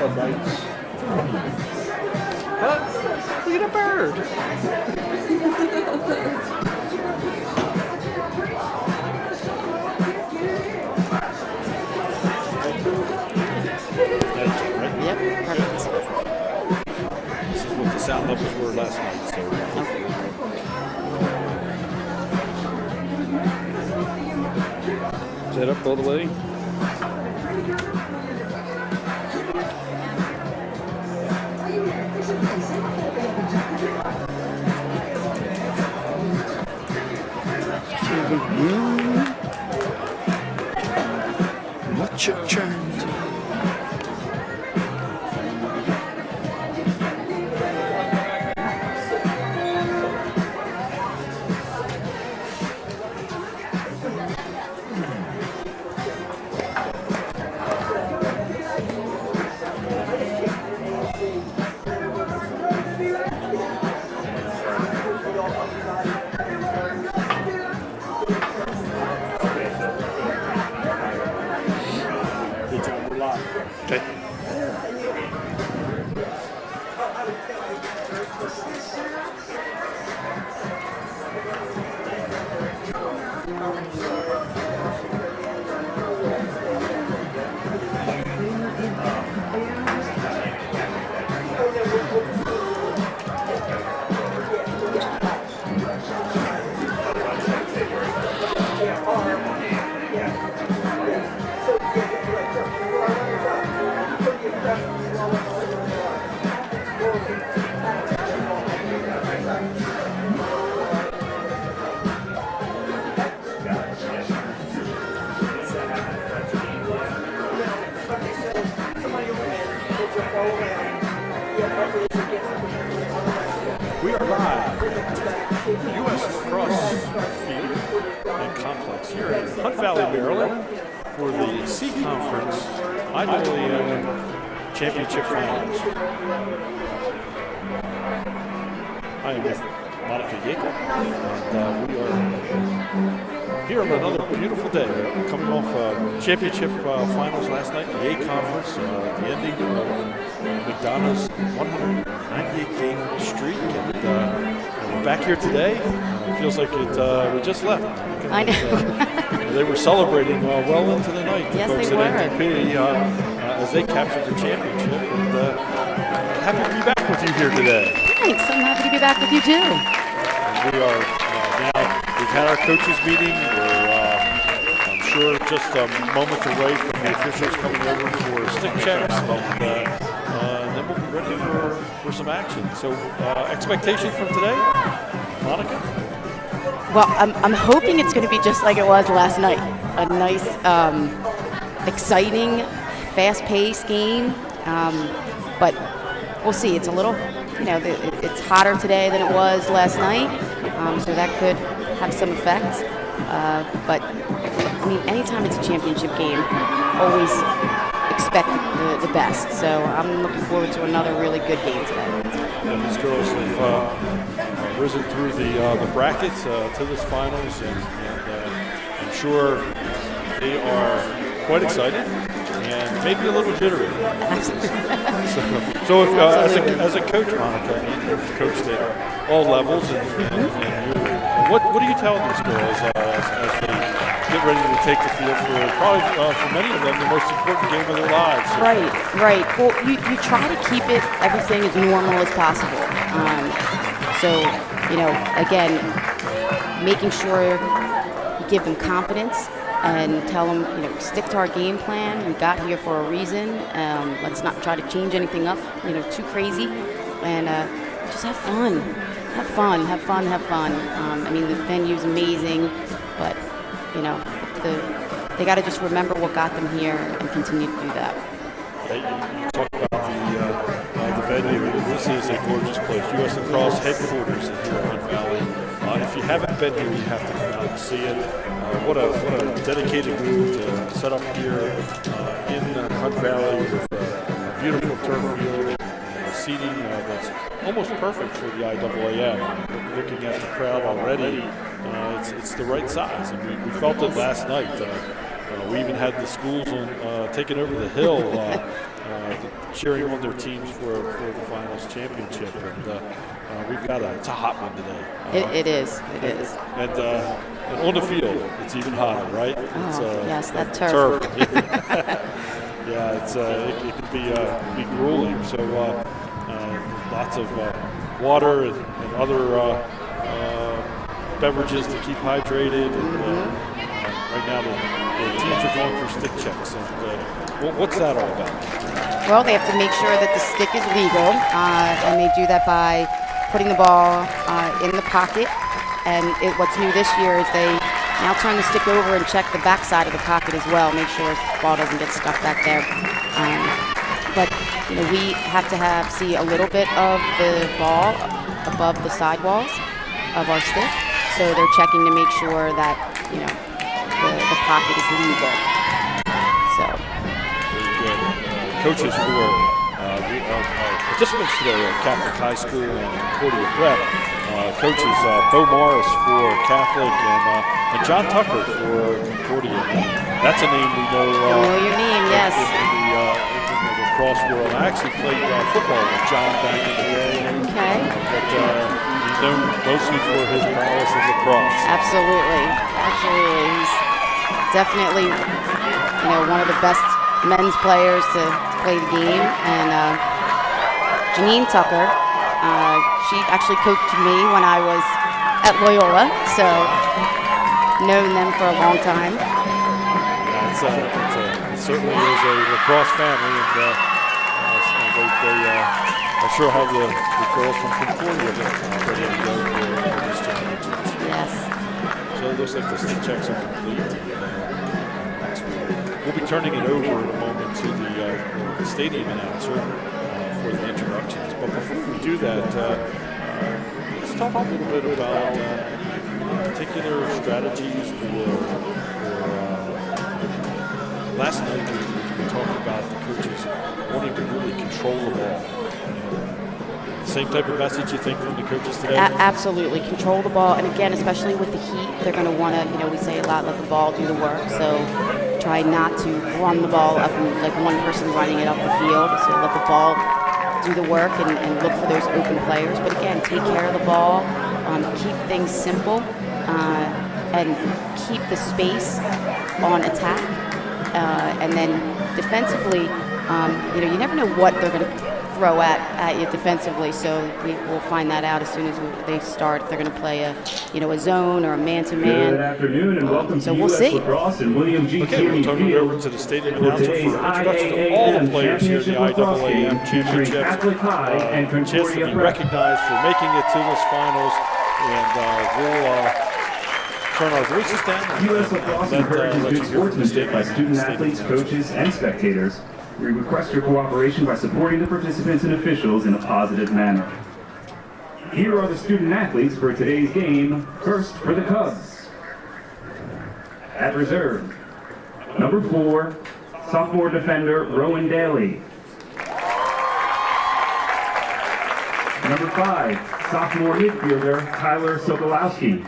some nights. Huh? Look at a bird. Yep, perfect. This is what the sound levels were last night. So. Set up all the way. Watch it turn. Okay. We are live at U.S. Lacrosse Field and Complex here in Hunt Valley, Maryland for the C Conference IAAM Championship Finals. I am with Monica Yakel, and we are here on another beautiful day. Coming off championship finals last night, the A Conference, the ending of McDonough's 198-game streak, and we're back here today. It feels like we just left. I know. They were celebrating well into the night. The yes, folks they were. at NDP, as they captured the championship. And happy to be back with you here today. Thanks. I'm happy to be back with you too. And we are now. We've had our coaches meeting. We're, I'm sure, just moments away from the officials coming over for stick checks, and then we'll be ready for some action. So, expectations from today, Monica? Well, I'm hoping it's going to be just like it was last night. A nice, exciting, fast-paced game. But we'll see. It's a little, it's hotter today than it was last night, so that could have some effect. But I mean, anytime it's a championship game, always expect the best. So I'm looking forward to another really good game today. And these girls have risen through the brackets to this finals, and I'm sure they are quite excited and maybe a little jittery. So if, as a coach, Monica, and you've coached at all levels, what do you tell these girls as they get ready to take the field for probably for many of them the most important game of their lives? Right. Well, you try to keep everything as normal as possible. So again, making sure you give them confidence and tell them, stick to our game plan. We got here for a reason. Let's not try to change anything up, too crazy, and just have fun. I mean, the venue's amazing, but they got to just remember what got them here and continue to do that. You talk about the venue. This is a gorgeous place. U.S. Lacrosse headquarters here in Hunt Valley. If you haven't been here, you have to come out and see it. What a dedicated group to set up here in Hunt Valley with a beautiful turf field and seating that's almost perfect for the IAAM. Looking at the crowd already, it's the right size, and we felt it last night. We even had the schools taking over the hill, cheering on their teams for the finals championship. And we've got it's a hot one today. It is. And on the field, it's even hotter, right? Yes, that turf. Yeah, it can be grueling. So lots of water and other beverages to keep hydrated. And right now the teams are going through stick checks. And what's that all about? Well, they have to make sure that the stick is legal, and they do that by putting the ball in the pocket. And what's new this year is they now turn the stick over and check the back side of the pocket as well, make sure the ball doesn't get stuck back there. But we have to see a little bit of the ball above the sidewalls of our stick, so they're checking to make sure that the pocket is legal. So. Very good. Coaches who are participants today at Catholic High School and Concordia Prep. Coaches Bo Morris for Catholic and John Tucker for Concordia. That's a name we know. Familiar name, yes. In the lacrosse world. I actually played football with John back in the day. Okay. But he's known mostly for his prowess in lacrosse. Absolutely. He's definitely, one of the best men's players to play the game. And Janine Tucker, she actually coached me when I was at Loyola, so known them for a long time. It certainly is a lacrosse family, and they I'm sure have the girls from Concordia ready to go for this championships. Yes. So it looks like the stick checks are complete. We'll be turning it over in a moment to the stadium announcer for the introductions. But before we do that, let's talk a little bit about particular strategies last night we talked about the coaches wanting to really control the ball. Same type of message you think from the coaches today? Absolutely, control the ball, and again, especially with the heat, they're going to want to, we say a lot, let the ball do the work. So try not to run the ball up and like one person running it up the field. So let the ball do the work and look for those open players. But again, take care of the ball, keep things simple, and keep the space on attack. And then defensively, you never know what they're going to throw at you defensively. So we will find that out as soon as they start. If they're going to play a zone or a man-to-man. Good afternoon and welcome so to we'll US see. Lacrosse and William G. Okay, we'll turn it Field over to the stadium for announcer today's for introduction to all the IAAM players here in the Championship Lacrosse IAAM game featuring championships. Catholic High and Chance to Concordia be Prep. recognized for making it to this finals, and we'll turn our voices down. US Lacrosse encourages good sportsmanship by student athletes, coaches, and spectators. We request your cooperation by supporting the participants and officials in a positive manner. Here are the student athletes for today's game. First for the Cubs. At reserve, number 4, sophomore defender Rowan Daly. Number 5, sophomore midfielder Tyler Sokolowski.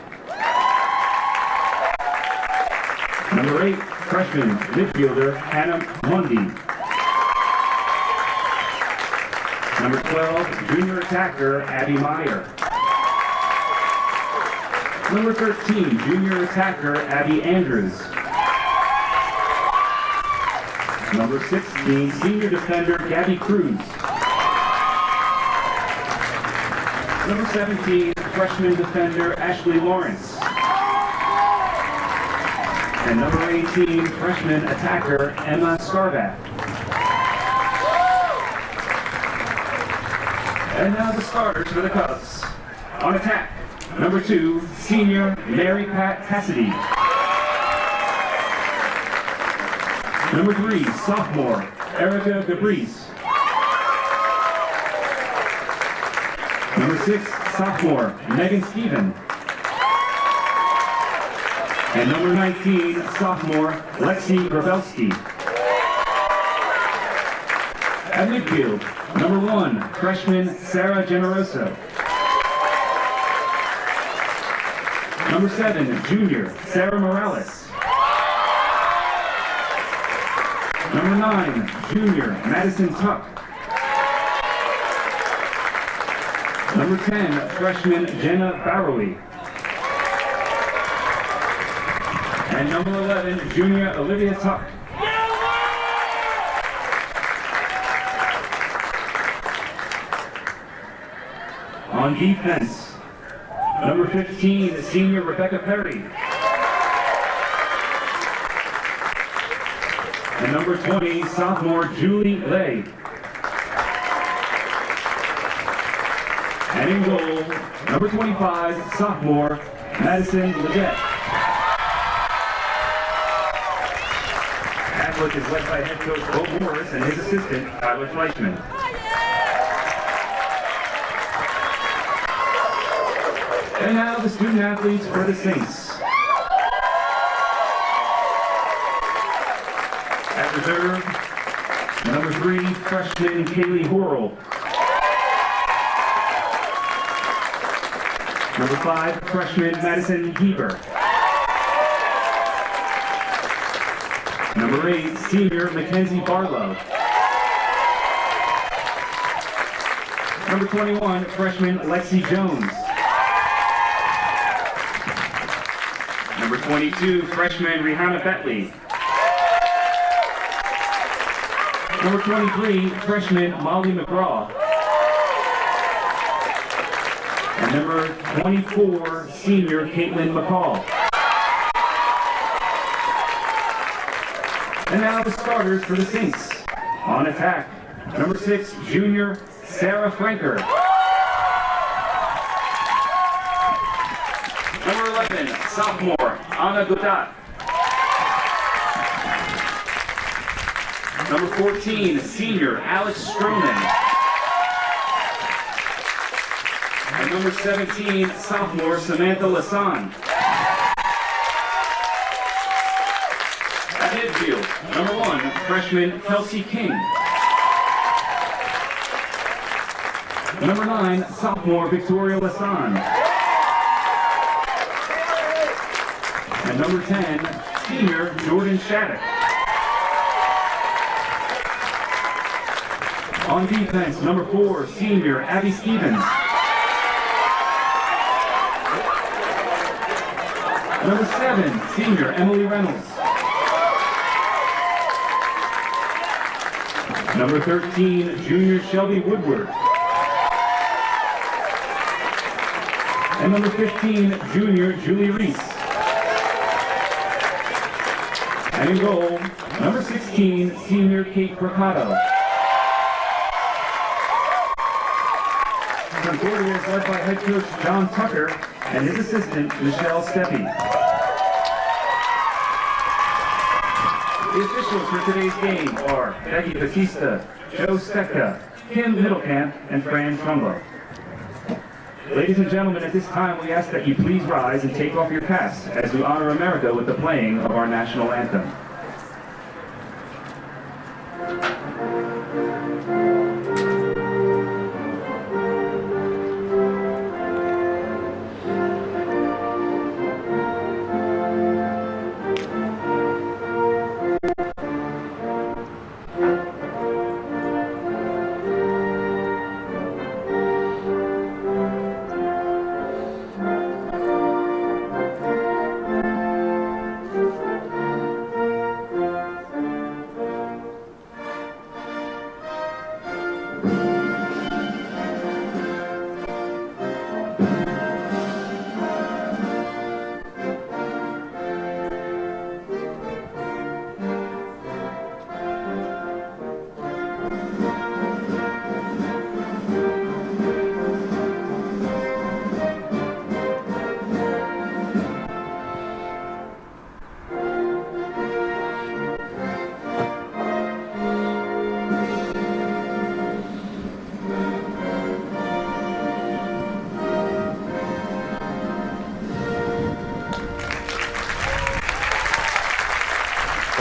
Number 8, freshman midfielder Hannah Mundy. Number 12, junior attacker Abby Meyer. Number 13, junior attacker Abby Andrews. Number 16, senior defender Gabby Cruz. Number 17, freshman defender Ashley Lawrence. And number 18, freshman attacker Emma Scarbat. And now the starters for the Cubs. On attack, number 2, senior Mary Pat Cassidy. Number 3, sophomore Erica DeBreeze. Number 6, sophomore Megan Stephen. And number 19, sophomore Lexi Grabelski. At midfield, number 1, freshman Sarah Generoso. Number 7, junior Sarah Morales. Number 9, junior Madison Tuck. Number 10, freshman Jenna Barrowy. And number 11, junior Olivia Tuck. On defense, number 15, senior Rebecca Perry. And number 20, sophomore Julie Lay. And in goal, number 25, sophomore Madison Leggett. Catholic is led by head coach Bo Morris and his assistant Tyler Fleischman. And now the student athletes for the Saints. At reserve, number 3, freshman Kaylee Horrell. Number 5, freshman Madison Heber. Number 8, senior Mackenzie Barlow. Number 21, freshman Lexi Jones. Number 22, freshman Rihanna Bentley. Number 23, freshman Molly McGraw. And number 24, senior Caitlin McCall. And now the starters for the Saints. On attack, number 6, junior Sarah Franker. Number 11, sophomore Anna Godot. Number 14, senior Alex Stroman. And number 17, sophomore Samantha Lassan. At midfield, number 1, freshman Kelsey King. Number 9, sophomore Victoria Lassan. And number 10, senior Jordan Shattuck. On defense, number 4, senior Abby Stevens. Number 7, senior Emily Reynolds. Number 13, junior Shelby Woodward. And number 15, junior Julie Reese. And in goal, number 16, senior Kate Mercado. Concordia is led by head coach John Tucker and his assistant Michelle Steffi. The officials for today's game are Becky Batista, Joe Stekka, Kim Middlecamp, and Fran Trumbo. Ladies and gentlemen, at this time we ask that you please rise and take off your caps as we honor America with the playing of our national anthem.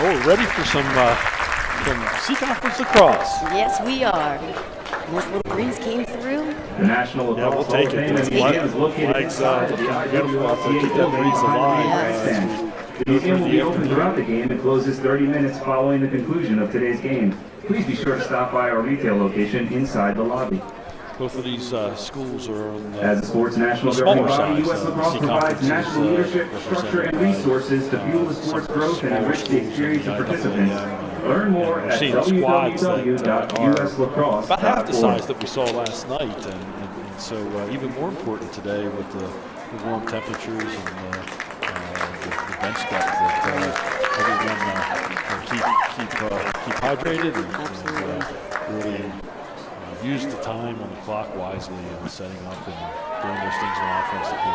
Oh, we're ready for some C-Conference lacrosse. Yes, we are. Nice little breeze came through. The National Yeah, we'll Lacrosse Hall take of it. Fame It's and museum is located flags, inside the beautiful out there. IAAM Keep that breeze alive. grandstand. The museum will be open throughout the game and closes 30 minutes following the conclusion of today's game. Please be sure to stop by our retail location inside the lobby. both of these schools are on As a sports national smaller governing body, size. U.S. Lacrosse provides national leadership, structure, and resources to fuel the sport's growth and enrich the experience of participants. Learn more at seeing squads that are www.uslacrosse.org. about half the size that we saw last night, and so even more important today with the warm temperatures and the bench depth that everyone keep hydrated and really use the time on the clock wisely and setting up and doing those things on offense that we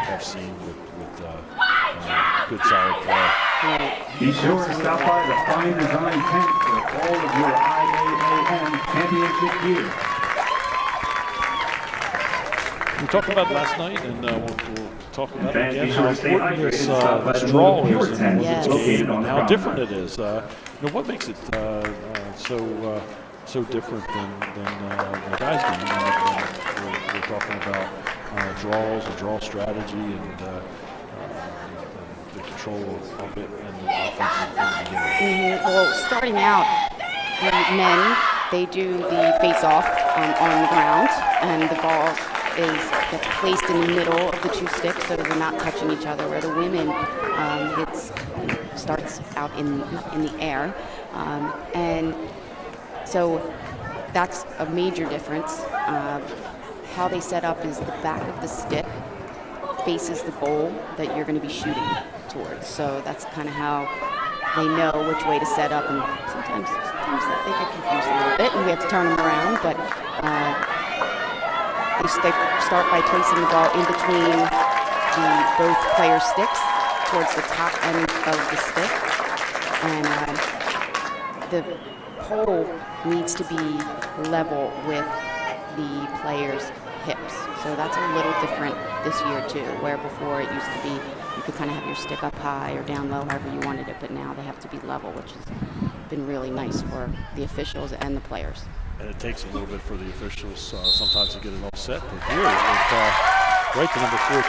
have seen with good solid play. Be sure to stop by the fine design tent for all of your IAAM championship gear. We talked about it last night, and we'll talk about it again. Be How sure to stay important hydrated this by the draw Pure is tent in this located game, on and the how ground. different it is. What makes it so different than the guys' game? We're talking about draws and draw strategy and the control of it and the offensive from the beginning. Well, starting out, the men, they do the face-off on the ground, and the ball gets placed in the middle of the two sticks so they're not touching each other, where the women, starts out in the air. And so that's a major difference. How they set up is the back of the stick faces the goal that you're going to be shooting towards. So that's kind of how they know which way to set up, and sometimes they get confused a little bit, and we have to turn them around. But they start by placing the ball in between both players' sticks towards the top end of the stick, and the pole needs to be level with the player's hips. So that's a little different this year too, where before it used to be you could kind of have your stick up high or down low, however you wanted it, but now they have to be level, which has been really nice for the officials and the players. And it takes a little bit for the officials sometimes to get it all set, but here with right to number 14,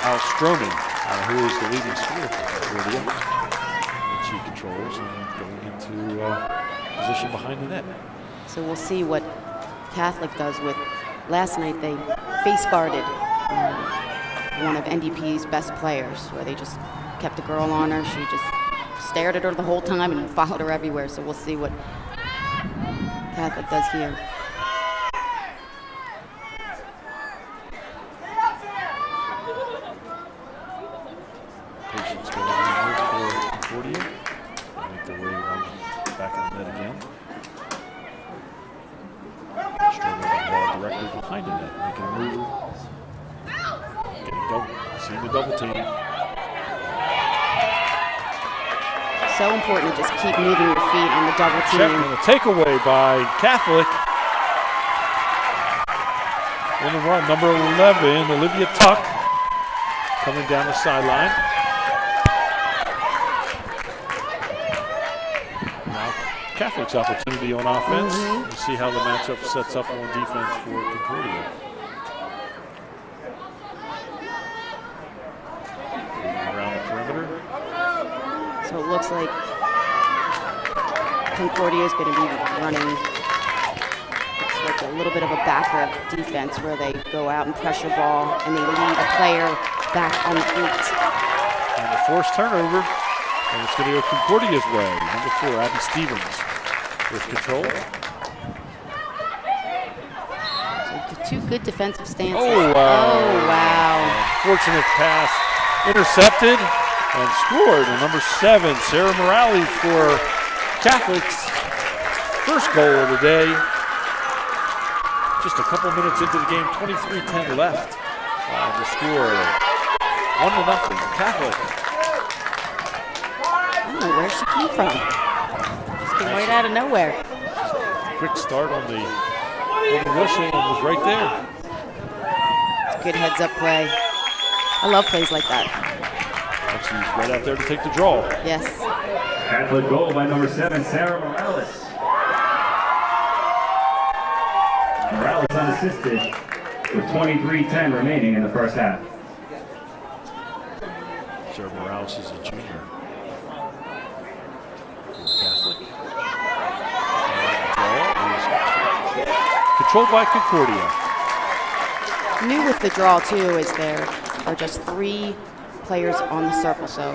Al Stroman, who is the leading scorer for Concordia, that she controls and going into position behind the net. So we'll see what Catholic does with. Last night they face guarded one of NDP's best players, where they just kept the girl on her. She just stared at her the whole time and followed her everywhere. So we'll see what Catholic does here. Patience going in here for Concordia. They make their way around back of the net again. Struggling with the ball directly behind the net, making a move. Seeing the double team. So important to just keep moving your feet on the double team. Check and a takeaway by Catholic. On the run, number 11, Olivia Tuck, coming down the sideline. Now Catholic's opportunity on offense. We'll see how the matchup sets up on defense for Concordia. Around the perimeter. So it looks like Concordia is going to be running, it's like a little bit of a backer defense where they go out and pressure ball and they lead a player back on the 8. And a forced turnover, and it's going to go Concordia's way. Number 4, Abby Stevens with control. So two good defensive stances. Oh, wow. Oh, wow. Fortunate pass, intercepted and scored. And number 7, Sarah Morales for Catholic's first goal of the day. Just a couple minutes into the game, 23-10 left. The score 1-0 Catholic. I don't know where she came from. Just came right out of nowhere. Quick start on the whistle and was right there. Good heads up play. I love plays like that. And she's right out there to take the draw. Yes. Catholic goal by number 7, Sarah Morales. Morales unassisted with 23-10 remaining in the first half. Sarah Morales is a junior for Catholic. And the draw is controlled by Concordia. New with the draw too is there are just 3 players on the circle, so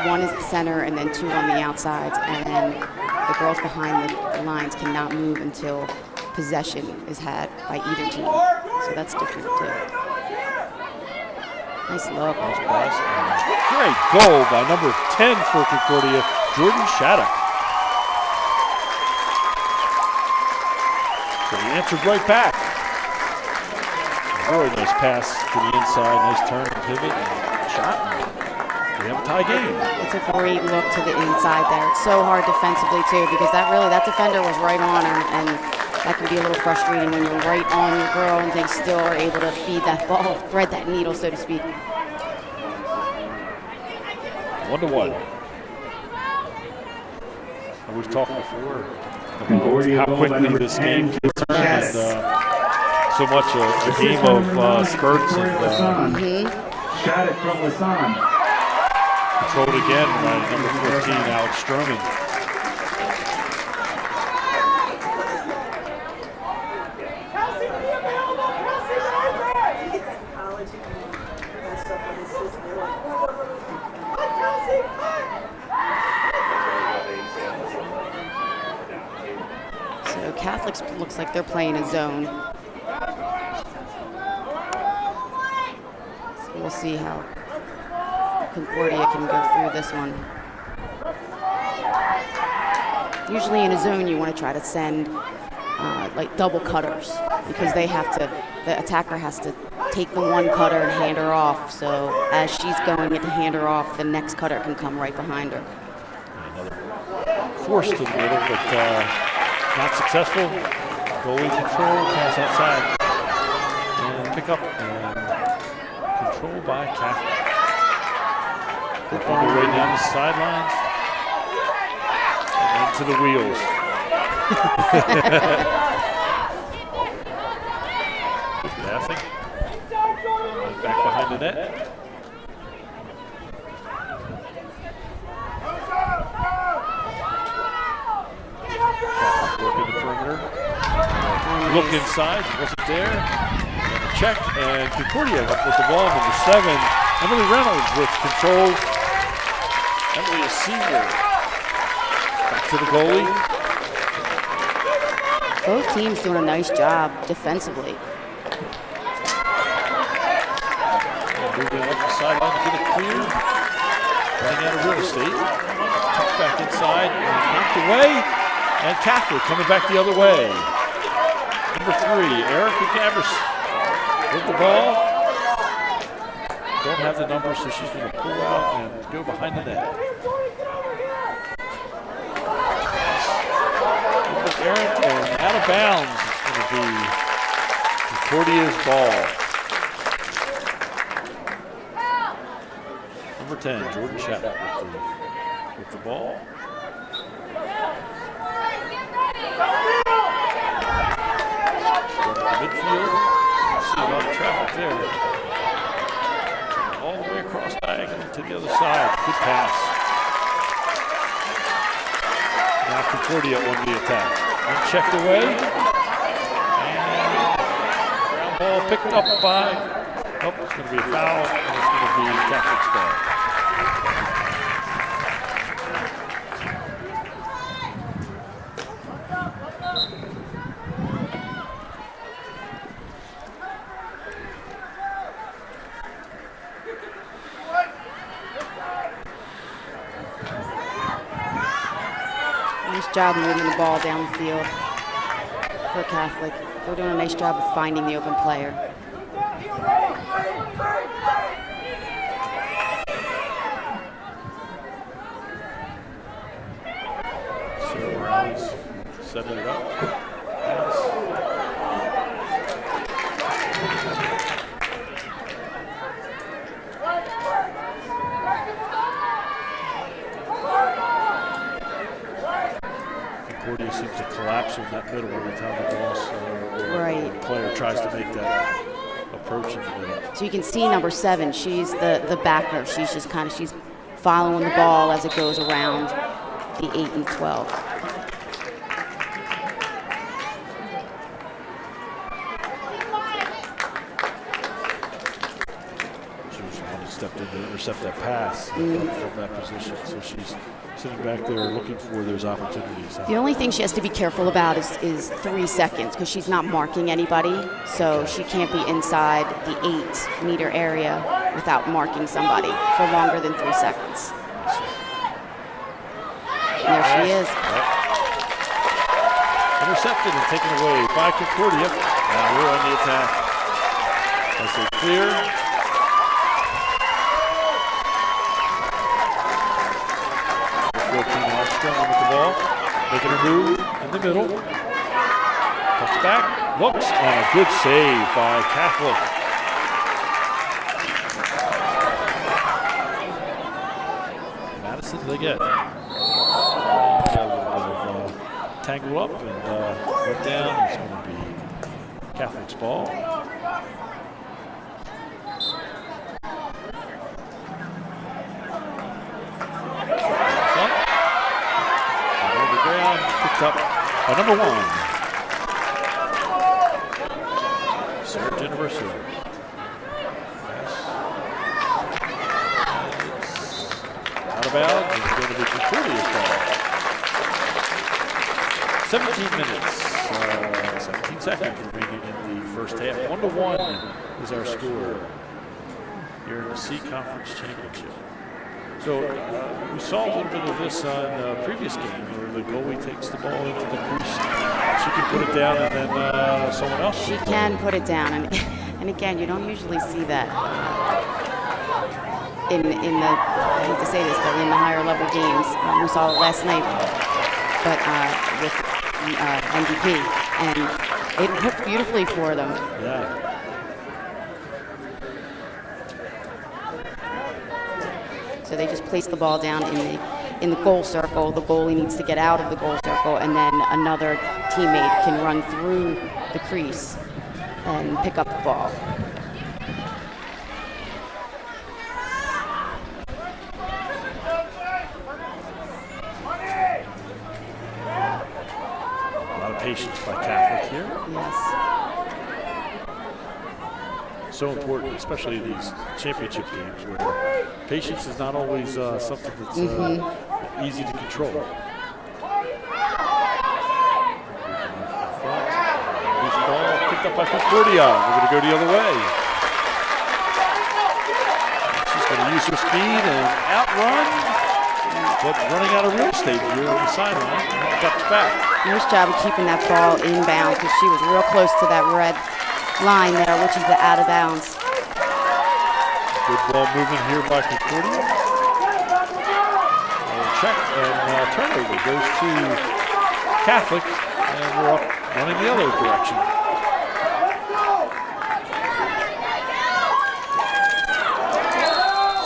1 is the center and then 2 on the outsides, and then the girls behind the lines cannot move until possession is had by either team. So that's different too. Nice look. Nice pass. Great goal by number 10 for Concordia, Jordan Shattuck. So he answered right back. Really nice pass to the inside, nice turn and pivot and shot. We have a tie game. It's a great look to the inside there. It's so hard defensively too, because that defender was right on her, and that can be a little frustrating when you're right on your girl and they still are able to feed that ball, thread that needle, so to speak. 1-1. And we've talked before about how quickly this game can turn, and so much a game of spurts and Shot it from Lasan. controlled again by number 14, Alex Stroman. So Catholics looks like they're playing a zone. So we'll see how Concordia can go through this one. Usually in a zone you want to try to send like double cutters, because they have to, the attacker has to take the one cutter and hand her off, so as she's going to hand her off, the next cutter can come right behind her. Another force to the middle, but not successful. Goalie control, pass outside, and pick up, and control by Catholic. Good ball way down the sidelines, and into the wheels. Good passing. And back behind the net. Work in the perimeter. Look inside, wasn't there. Check, and Concordia up with the ball. Number 7, Emily Reynolds with control. Emily is senior. Back to the goalie. Both teams doing a nice job defensively. And moving up the sideline to get it clear. Running out of real estate. Tucked back inside and knocked away. And Catholic coming back the other way. Number 3, Erica Gabris with the ball. Don't have the number, so she's going to pull out and go behind the net. Aaron, and out of bounds, it's going to be Concordia's ball. Number 10, Jordan Shattuck with the ball. Midfield, see a lot of traffic there. All the way across diagonal to the other side. Good pass. Now Concordia on the attack. Unchecked away. And ground ball picked up by, oh, it's going to be a foul, and it's going to be Catholic's ball. Nice job moving the ball down the field for Catholic. They're doing a nice job of finding the open player. So Riley's setting it up. Concordia seems to collapse in that middle every time the player tries to make that approach into the. So you can see number 7, she's the backer. She's just she's following the ball as it goes around the 8 and 12. and to intercept that pass from that position. So she's sitting back there looking for those opportunities. The only thing she has to be careful about is 3 seconds because she's not marking anybody, so she can't be inside the 8-meter area without marking somebody for longer than 3 seconds. And there she is. Intercepted and taken away by Concordia. Now we're on the attack. As they clear. 14 Armstrong with the ball. Making a move in the middle. Touch back. Looks on a good save by Catholic. Madison they get. Tangled up and went down. It's going to be Catholic's ball. On the ground, picked up by number 1. Sarah University. Out of bounds. It's going to be Concordia's ball. 17 minutes, 17 seconds remaining in the first half. 1-1 is our score here in the C Conference Championship. So we saw a little bit of this on the previous game where the goalie takes the ball into the crease. She can put it down and then someone else. She can put it down, and again, you don't usually see that in the, I hate to say this, but in the higher level games. We saw it last night, but with MVP, and it worked beautifully for them. Yeah. So they just place the ball down in the goal circle. The goalie needs to get out of the goal circle, and then another teammate can run through the crease and pick up the ball. Patience by Catholic here. Yes. So important, especially these championship games where patience is not always something that's easy to control. Loose ball picked up by Concordia. We're going to go the other way. She's going to use her speed and outrun, but running out of real estate here on the sideline. Cuts back. Nice job of keeping that ball in bounds because she was real close to that red line there, which is the out of bounds. Good ball movement here by Concordia. Check and turnover goes to Catholic, and we're up one in the other direction.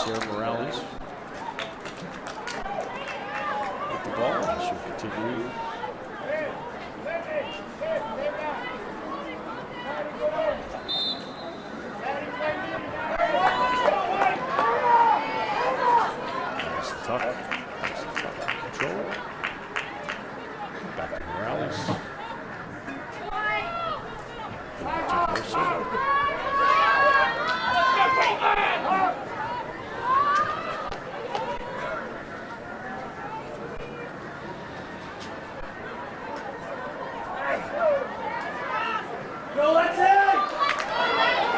Sarah Morales with the ball, and she'll continue. Control. Back to Morales.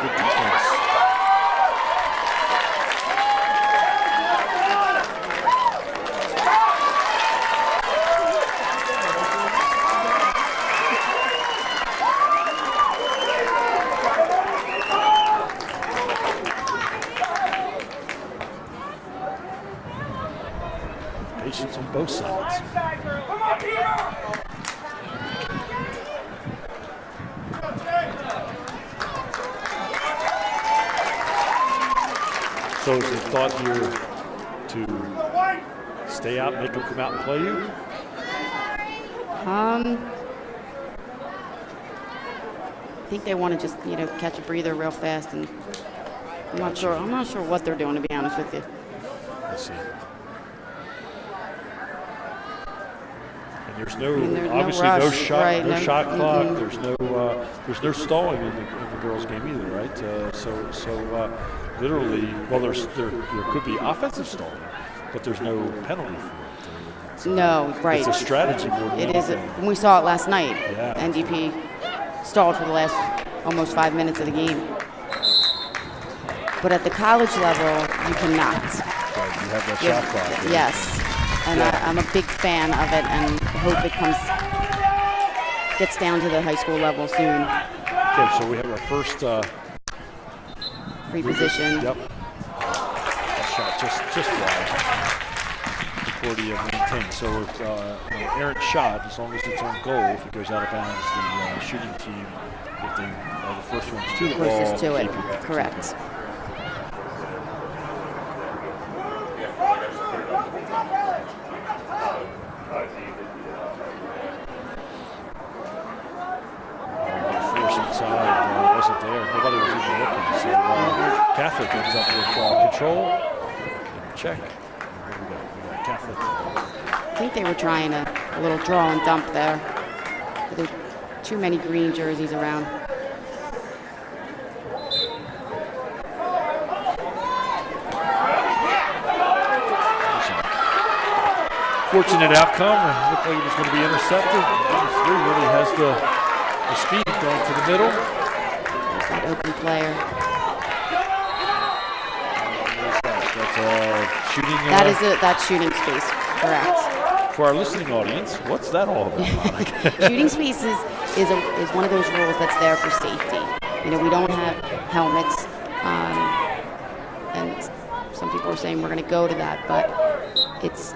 Good defense. Patience on both sides. So is the thought here to stay out, make them come out and play you? I think they want to just, catch a breather real fast, and I'm not sure what they're doing, to be honest with you. Let's see. And there's obviously rush, no shot, right, no shot clock. Mm-hmm. There's no stalling in the girls' game either, right? So literally, well, there could be offensive stalling, but there's no penalty for it. No, right. It's a strategy more than It is. anything. We saw it last night. Yeah. NDP stalled for the last almost 5 minutes of the game. But at the college level, you cannot. Right, you have that shot clock. Yes. And I'm a big fan of it, and hope it gets down to the high school level soon. Okay, so we have our first Free position. Yep. Shot just wide. The 40 maintained. So it's an errant shot, as long as it's on goal. If it goes out of bounds, the shooting team, if they are the first ones to the ball, Closest to it. keep it. Correct. Force inside wasn't there. Nobody was even looking. So Catholic ends up with control. Check. Here we go. We got Catholic. I think they were trying a little draw and dump there. But there are too many green jerseys around. Fortunate outcome. It looked like it was going to be intercepted. Number 3 really has the speed going to the middle. There's that open player. That's shooting. That's shooting space. Correct. For our listening audience, what's that all about? Shooting space is one of those rules that's there for safety. You know, we don't have helmets, and some people are saying we're going to go to that, but it's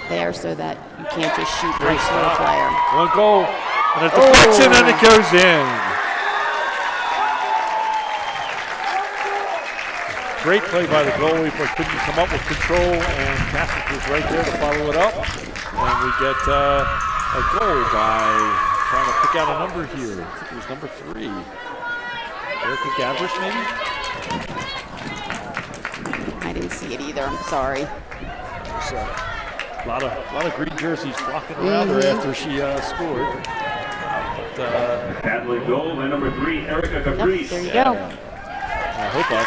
there so that you can't just shoot right through a player. One goal, and a deflection, and it goes in. Great play by the goalie, but couldn't come up with control, and Catholic was right there to follow it up. And we get a goal by trying to pick out a number here. I think it was number 3. Erica Gavris, maybe? I didn't see it either. I'm sorry. So, a lot of green jerseys flocking around her after she scored. Catholic goal by number 3, Erica Gavris. There you go. I hope I'm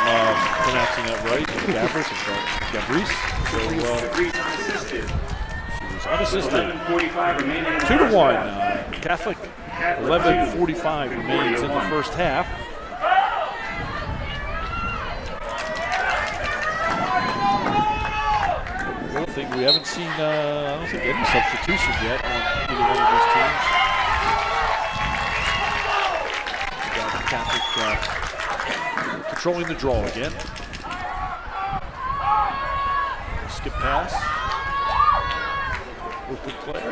pronouncing that right. Gavris. So, she was unassisted. 11:45 remaining. 2-1. Catholic. 11:45 remains in the first half. One thing we haven't seen, I don't think any substitution yet on either one of these teams. We got Catholic controlling the draw again. Skip pass. Open play.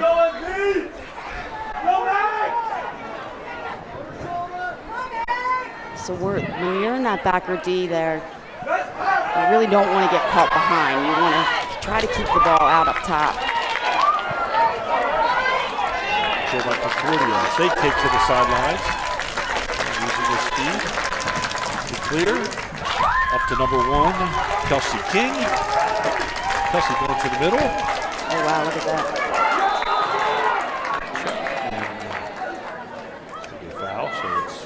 So when you're in that backer D there, you really don't want to get caught behind. You want to try to keep the ball out up top. Joe by Concordia. They take to the sidelines. Using their speed. To clear. Up to number 1, Kelsey King. Kelsey going to the middle. Oh, wow, look at that. It's going to be a foul, so it's...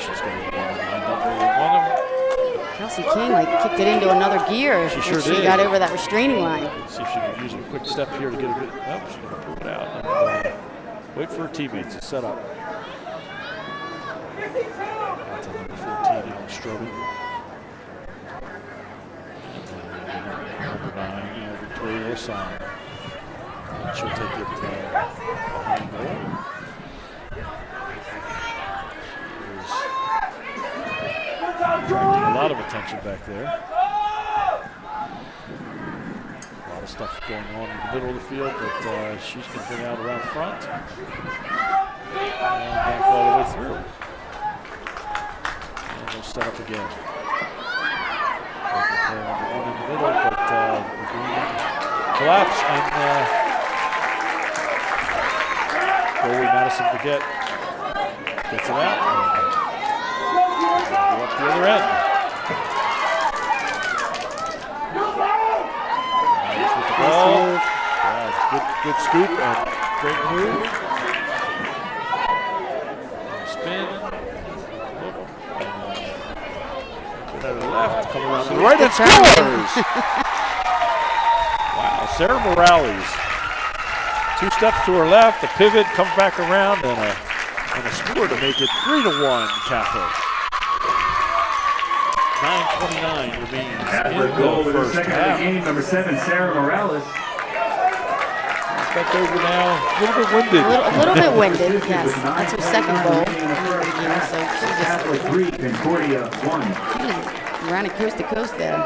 she's going to line up where we want him. Kelsey King kicked it into another gear. She sure when did. She got over that restraining line. See if she can use a quick step here to get a good... Oh, she's going to pull it out. And, wait for her teammates to set up. Out to number 14, Alex Strobing. Number 9, Victoria Osan. And she'll take it behind goal. Attracting a lot of attention back there. A lot of stuff going on in the middle of the field, but she's going to bring out around front. And back all the way through. And we'll set up again. Play number 1 in the middle, but the green collapse, and goalie Madison Baguette gets it out. Go up the other end. Nice with the ball. Yeah, good scoop and great move. Spin. come around to the right and scores. Wow, Sarah Morales. 2 steps to her left, a pivot, comes back around, and a score to make it 3-1 Catholic. 9:29 remains Catholic in goal the with the first second half. of the game, number 7, Sarah Morales. Back over now, a little bit winded. A little bit winded, yes. That's her second goal. So she just Catholic 3, Concordia 1. ran it coast to coast there.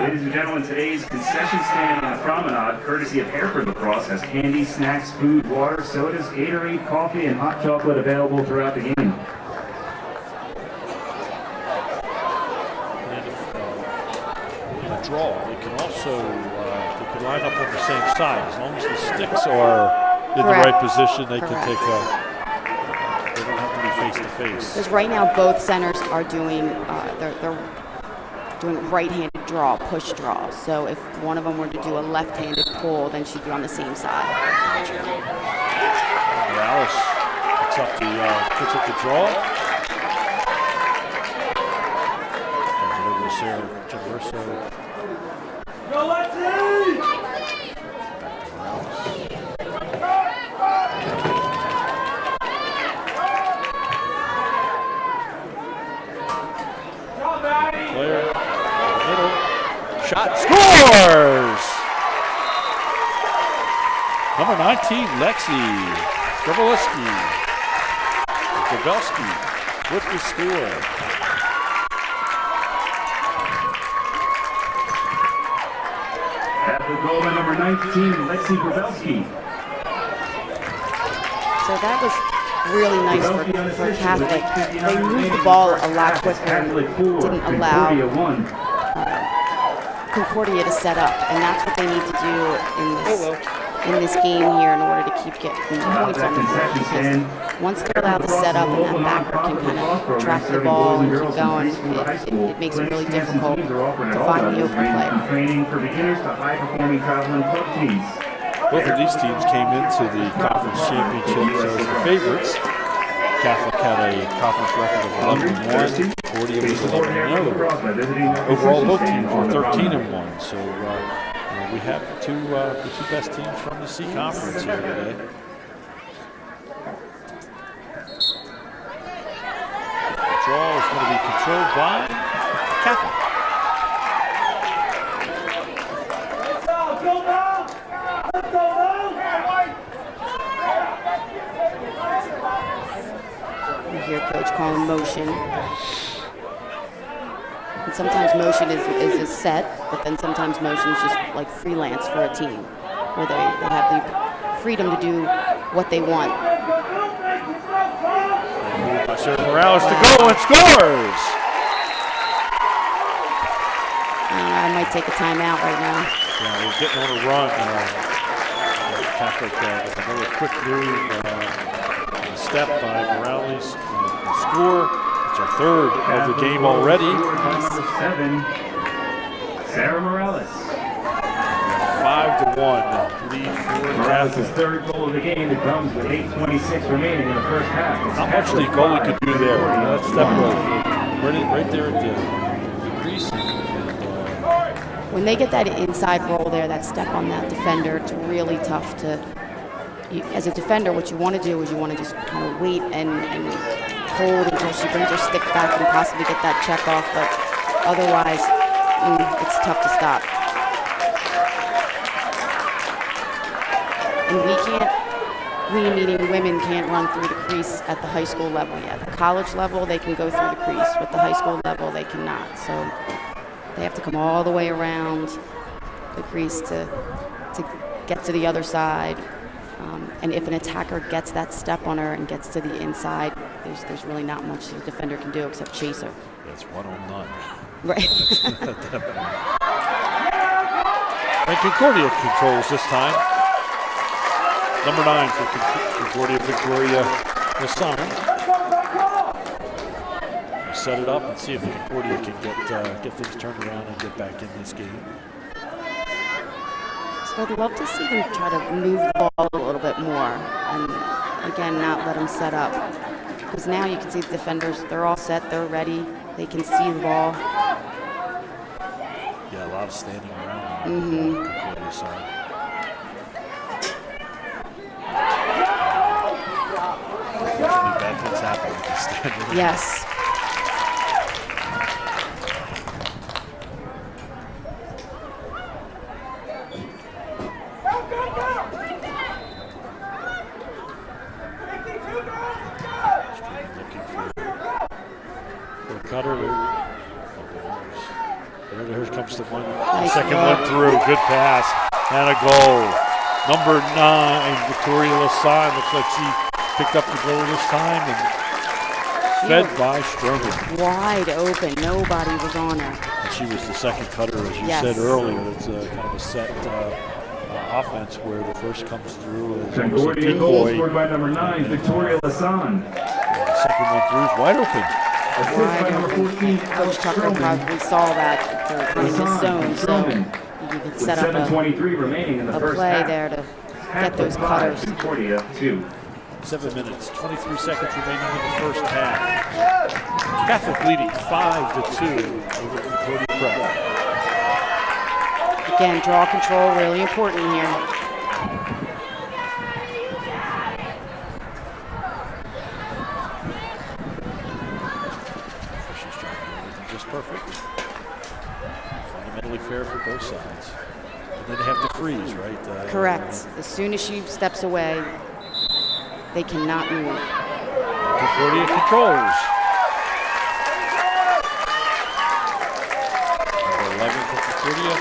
Ladies and gentlemen, today's concession stand on the promenade, courtesy of Hereford Lacrosse, has candy, snacks, food, water, sodas, Gatorade, coffee, and hot chocolate available throughout the game. And if in a draw, they can also they can line up on the same side. As long as the sticks are in the right position, they can take they don't have to be face to face. Because right now both centers are doing they're doing right-handed draw, push draw. So if one of them were to do a left-handed pull, then she'd be on the same side. Morales puts up the draw. Sarah Traverso. Player, middle, shot, scores! Number 19, Lexi Grabowski with the score. At the goal by number 19, Lexi Grabowski. So that was really nice for Catholic. They moved the ball a lot quicker and didn't allow Concordia to set up, and that's what they need to do in this game here in order to keep getting points on the board. Because once they're allowed to set up and that backer can kind of track the ball and keep going, it makes it really difficult to find the open player. Training for beginners to high-performing traveling club teams. Both of these teams came into the conference championships as the favorites. Catholic had a conference record of 11-1. Concordia was 11-0. Overall, both teams were 13-1. So we have the two best teams from the C Conference here today. The draw is going to be controlled by Catholic. You hear Coach calling motion. And sometimes motion is a set, but then sometimes motion is just like freelance for a team, where they have the freedom to do what they want. Sarah Morales to go and scores! I might take a timeout right now. Yeah, we're getting on a run. Catholic with another quick move, step by Morales, score. It's our third of the game already. Number 7, Sarah Morales. 5-1 lead for Morales' Catholic. third goal of the game. It comes with 8:26 remaining in the first half. Not much the goalie could do there. That step was right there at the crease. When they get that inside roll there, that step on that defender, it's really tough to. As a defender, what you want to do is you want to just kind of wait and hold until she brings her stick back and possibly get that check off, but otherwise, it's tough to stop. And we meaning women can't run through the crease at the high school level yet. At the college level, they can go through the crease, but the high school level, they cannot. So they have to come all the way around the crease to get to the other side. And if an attacker gets that step on her and gets to the inside, there's really not much the defender can do except chase her. That's 1-on-9. Right. And Concordia controls this time. Number 9 for Concordia, Victoria Lasana. We'll set it up and see if Concordia can get things turned around and get back in this game. So I'd love to see them try to move the ball a little bit more and, again, not let them set up. because now you can see the defenders, they're all set, they're ready, they can see the ball. Yeah, a lot of standing around. Concordia side. Unfortunately, bad things happen when you stand around. Yes. Cutter. Here comes the one. Nice Second look. one through. Good pass. And a goal. Number 9, Victoria Lasan. Looks like she picked up the goal this time and fed by Stroman. Wide open. Nobody was on her. And she was the second cutter, as you Yes. said earlier. It's kind of a set offense where the first comes through as almost a Concordia goal decoy. scored by number 9, Victoria Lasan. The second one through is wide open. Assist by number 14, Coach Tucker Stroman. probably saw that for playing this zone, so Stroman. you could With set up 7:23 remaining in the a first play half. there to Half get those of 5, cutters. Concordia 2. 7 minutes, 23 seconds remaining in the first half. Catholic leading 5-2 over Concordia Prep. Again, draw control, really important here. She's trying to do everything just perfect. Fundamentally fair for both sides. And then they have to freeze, right? Correct. As soon as she steps away, they cannot move. Concordia controls. Number 11 for Concordia.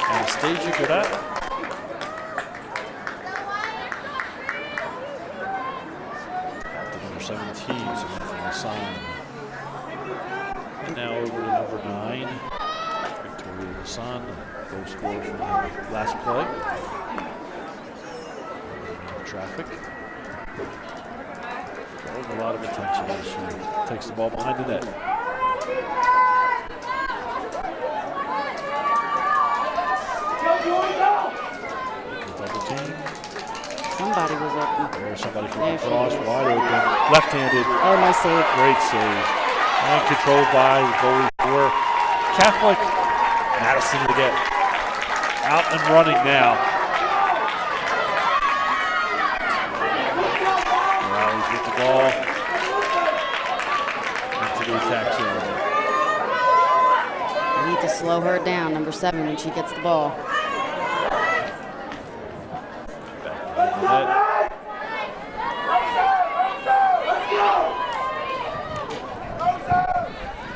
Anastasia Godat. The number 17, Samantha Lasan. And now over to number 9, Victoria Lasan, goal scorer for the last play. Traffic. Drawing a lot of attention as she takes the ball behind the net. Double team. Somebody was open. There's somebody from There she across, is. wide open, left-handed. Oh, nice save. Great save. And controlled by the goalie for Catholic. Madison to get out and running now. Morales with the ball. Into the attack zone. We need to slow her down, number 7, when she gets the ball. Back behind the net.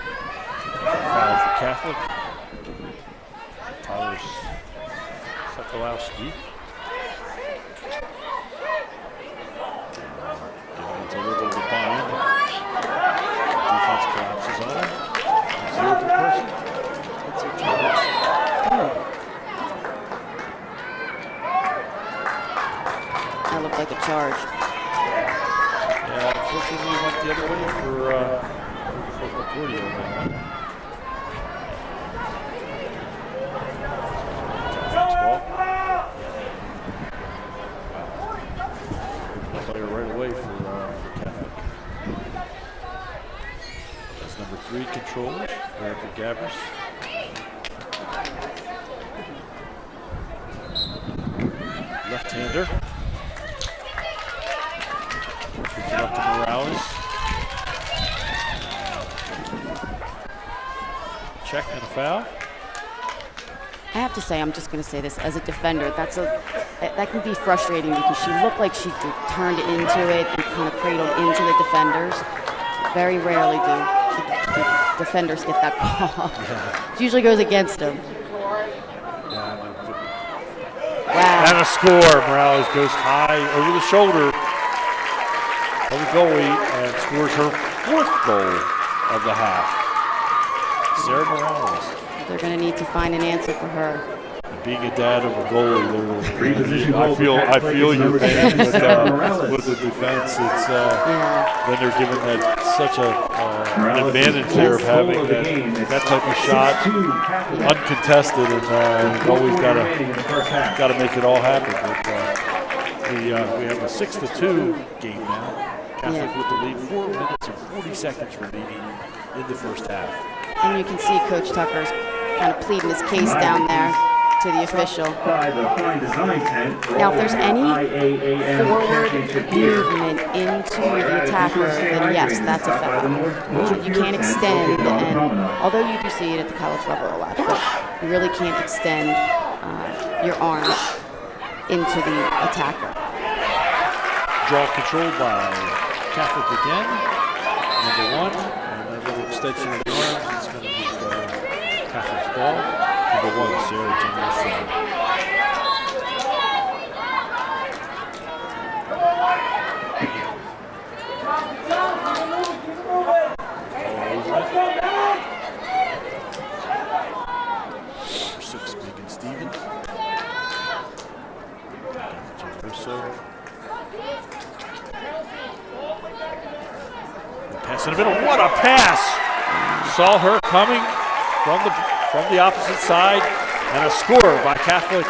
Foul for Catholic. Tyler Sokolowski. Giving it to a little bit of a bind. Defense collapses on him. 0 per person. That's her charge. That looked like a charge. Yeah, unfortunately went the other way for Concordia on that one. Player right away for Catholic. That's number 3 controller, Erica Gabbers. Left-hander. Gives it up to Morales. Check and a foul. I have to say, I'm just going to say this, as a defender, that can be frustrating because she looked like she turned into it and kind of cradled into the defenders. Very rarely do the defenders get that call. Yeah. It usually goes against them. Yeah, Wow. and a score. Morales goes high over the shoulder of the goalie and scores her 4th goal of the half. Sarah Morales. They're going to need to find an answer for her. Being a dad of a goalie, Reposition I goal feel for Catholic your is number pain 7, Sarah Morales. with the defense. It's Yeah. then they're given that such an Morales' advantage there of fourth goal having of the game. It's that type of shot 6-2 Catholic. uncontested, and always 4:40 got remaining in the first half. to make it all happen. But we have a 6-2 game now. Catholic with the lead, 4 minutes and 40 seconds remaining in the first half. And you can see Coach Tucker's kind of pleading his case down there to the official. Now, if there's any forward movement into the attacker, then yes, that's a foul. You can't extend, and although you do see it at the college level a lot, but you really can't extend your arms into the attacker. Draw controlled by Catholic again. Number 1, and a little extension of the arms. It's going to be Catholic's ball. Number 1, Sarah Junior. Number 6, Megan Stevens. Pass in the middle. What a pass! Saw her coming from the opposite side, and a score by Catholic.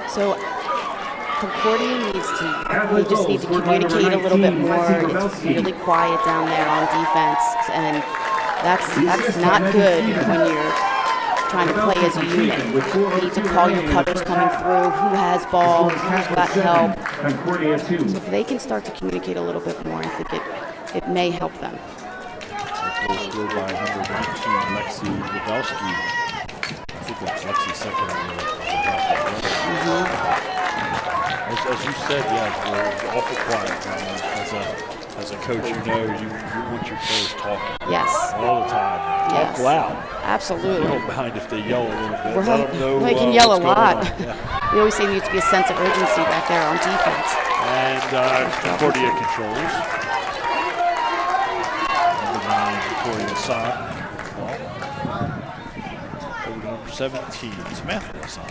So Concordia we just need to communicate a little bit more. It's really quiet down there on defense, and that's not good when you're trying to play as a unit. You need to call your cutters coming through, who has ball, who's got help. So if they can start to communicate a little bit more, I think it may help them. Goal scored by number 19, Lexi Wodowski. I think that's Lexi's second on the half. As you said, yeah, it's awful quiet. As a coach, you know you want your players talking. Yes. All the time. Yes. Talk loud. Absolutely. You don't mind if they yell a little bit. Right. Let them know We can yell a lot. Yeah. We always say there needs to be a sense of urgency back there on defense. And Concordia controls. Number 9, Victoria Hassan. Over to number 17, Samantha Hassan.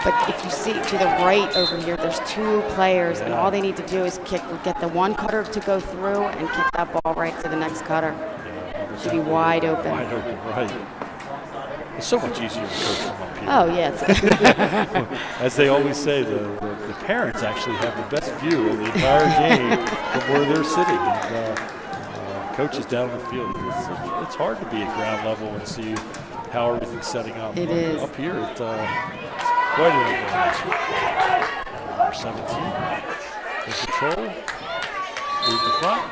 But if you see to the right over here, there's 2 players, and all they need to do is get the one cutter to go through and kick that ball right to the next cutter. Should be wide open. Wide open, right. It's so much easier to coach from up here. Oh, yeah. As they always say, the parents actually have the best view of the entire game from where they're sitting. And coaches down in the field, it's hard to be at ground level and see how everything's setting up. It is. Up here, it's quite an advantage. Number 17, in control, move the front.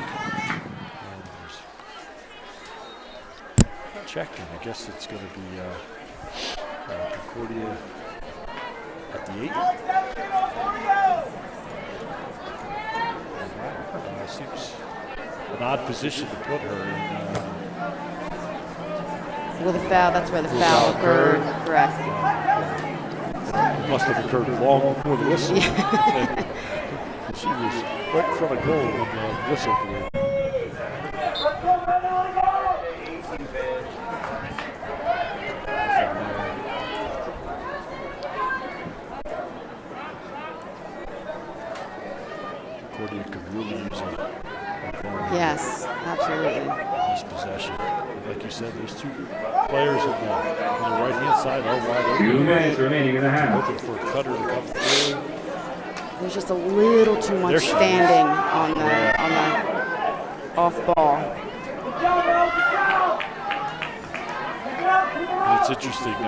Checking. I guess it's going to be Concordia at the 8. Seems an odd position to put her in. Well, the foul, that's where the foul occurred. Correct. It must have occurred long before the whistle. She was right in front of goal when the whistle blew. Concordia could really use it. Yes, absolutely. This possession. Like you said, there's 2 players on the right-hand side are wide open. 2 minutes remaining in the half. Looking for a cutter to come through. There's just a little too much standing on the off ball. And it's interesting. The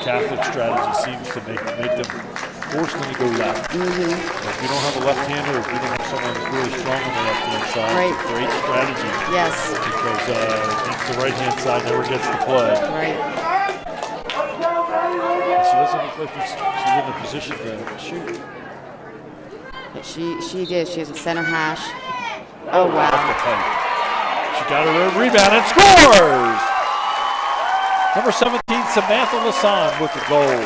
Catholic strategy seems to make them force them to go left. If you don't have a left-hander, if you don't have someone who's really strong on the left-hand side, it's a great strategy. Yes. Because it means the right-hand side never gets the play. Right. She doesn't look like she's in a position to shoot. But she did. She has a center hash. Oh, wow. She got her rebound and scores! Number 17, Samantha Lassan with the goal.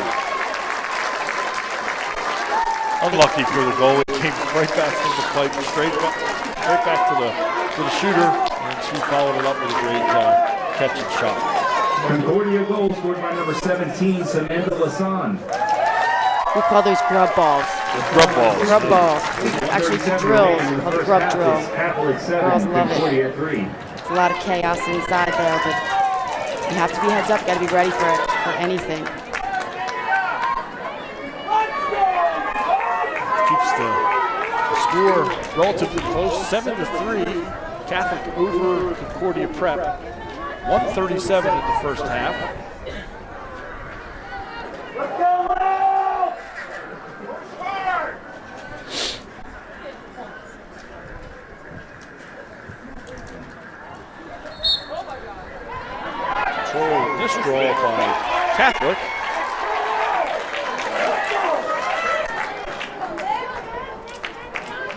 Unlucky for the goal. It came right back from the pipe, straight back to the for the shooter, and she followed it up with a great catch and shot. Concordia goal scored by number 17, Samantha Lasan. We call those grub balls. Grub balls. Grub balls. Actually, the drills. We call the grub drill. Catholic 7, Girls love it. Concordia 3. It's a lot of chaos inside there, but you have to be heads up. Got to be ready for anything. Keeps the score relatively close, 7-3. Catholic over Concordia Prep. 1:37 in the first half. Control this draw by Catholic.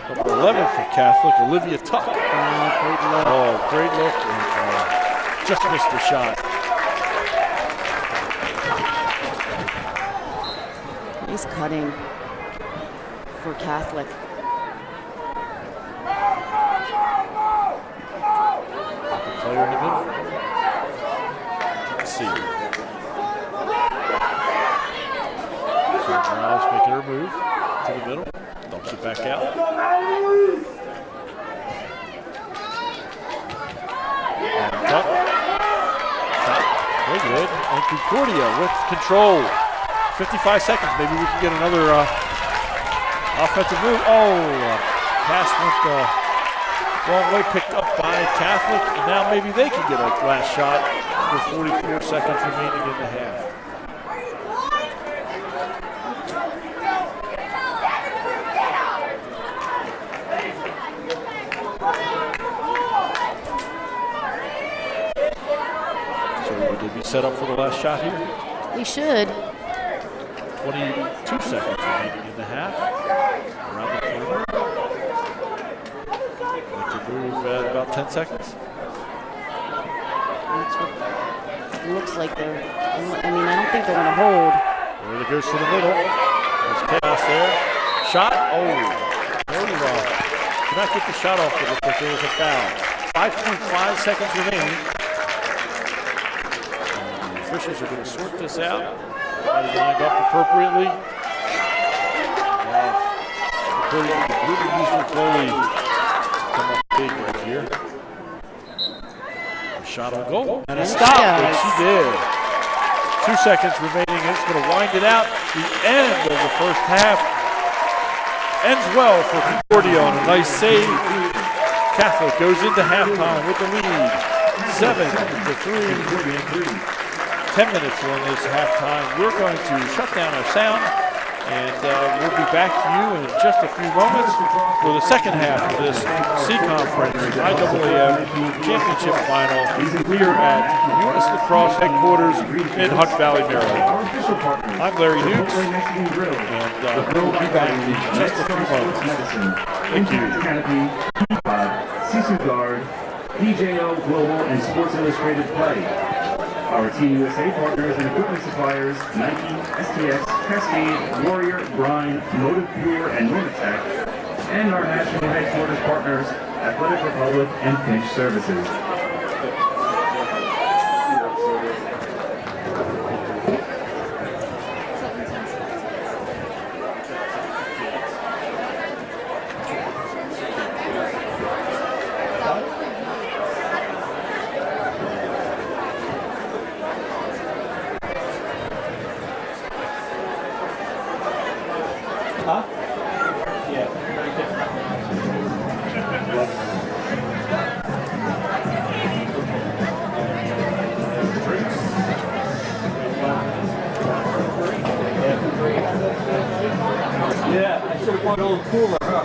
Number 11 for Catholic, Olivia Tuck. Great look. Oh, great look. And, just missed the shot. Nice cutting for Catholic. Player in the middle. Let's see. So Morales making her move to the middle. Dumps it back out. And Tuck. Very good. And Concordia with control. 55 seconds. Maybe we can get another offensive move. Oh, pass went the wrong way, picked up by Catholic. And now maybe they can get a last shot with 44 seconds remaining in the half. Would they be set up for the last shot here? We should. 22 seconds remaining in the half. Around the corner. Like to move at about 10 seconds. That's what it looks like they're. I mean, I don't think they're going to hold. There it goes to the middle. There's chaos there. Shot. Oh. Very well. Could not get the shot off, but it looked like there was a foul. 5.5 seconds remaining. Officials are going to sort this out. Everybody lined up appropriately. Now, according to the Ruby User goalie, come up big right here. A shot on goal and a stop, and she did. 2 seconds remaining, and it's going to wind it out. The end of the first half ends well for Concordia on a nice save. Catholic goes into halftime with the lead, 7-3. 10 minutes on this halftime. We're going to shut down our sound, and we'll be back to you in just a few moments for the second half of this C-Conference IAAM Championship Final here at US Lacrosse headquarters in Hunt Valley, Maryland. I'm Larry Hughes, and we'll be back in just a few moments. Thank you. Sisu Guard, DJO Global, and Sports Illustrated Play. Our Team USA partners and equipment suppliers, Nike, STX, Cascade, Warrior, Brine, Motive Pure, and Normatec, and our national headquarters partners, Athletic Republic and Pinch Services. Yeah, I should have bought a little cooler, huh?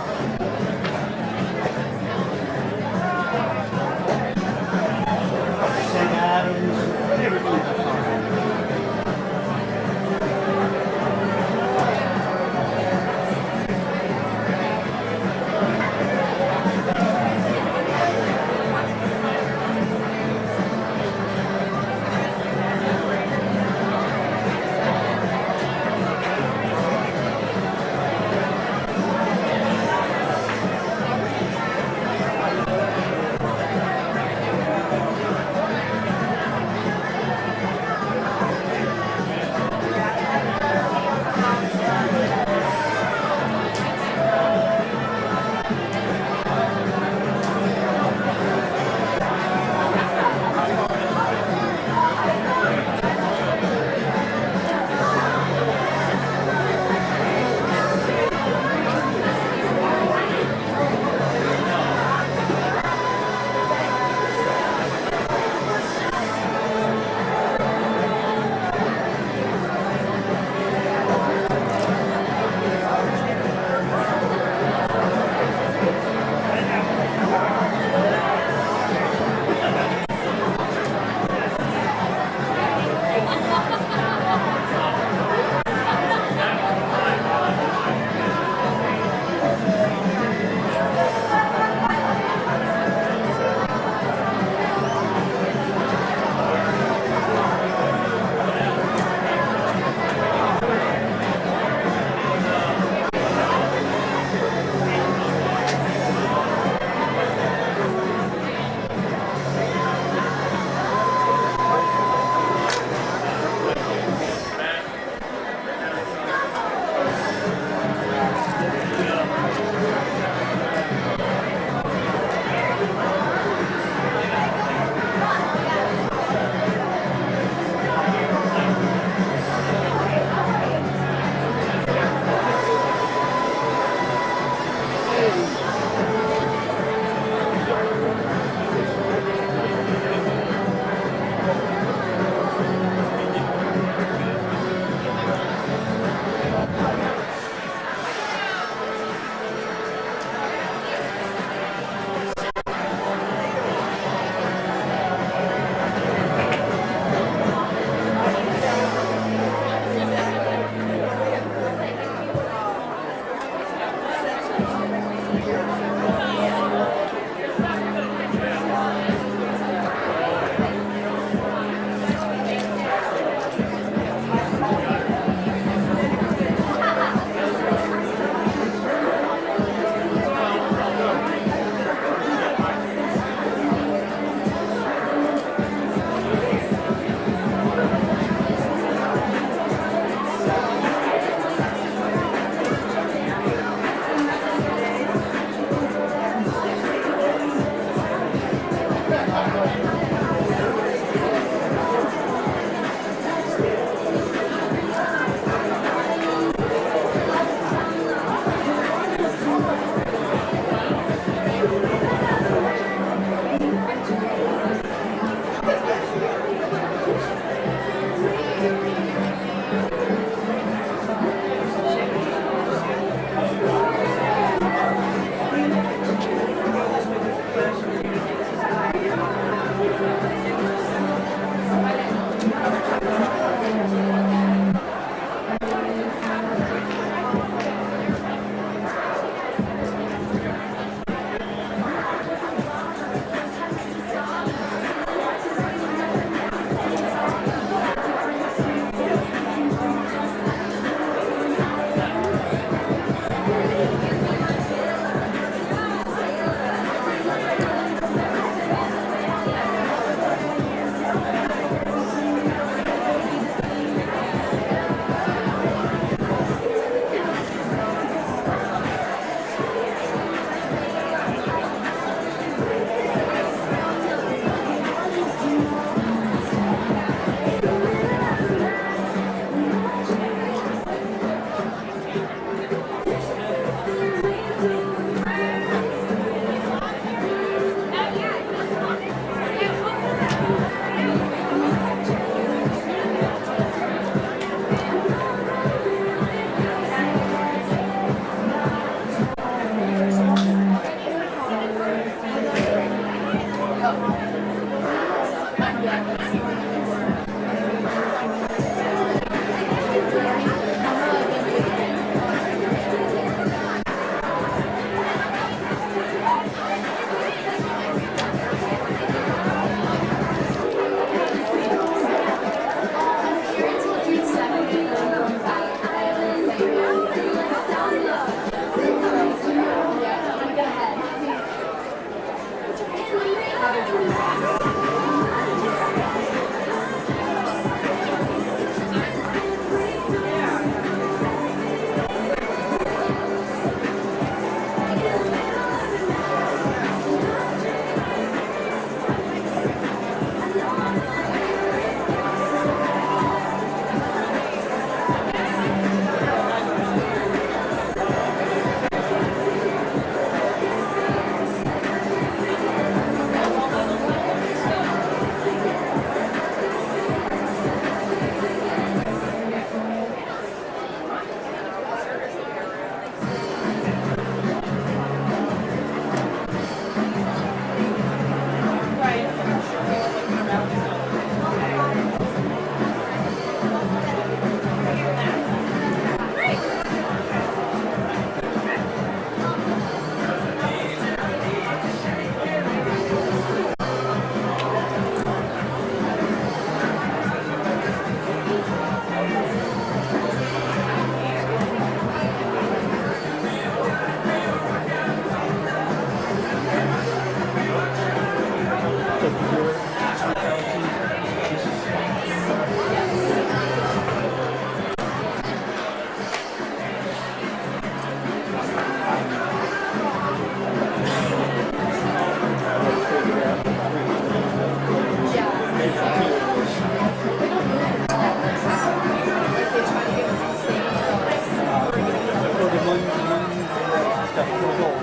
He's got 4 goals.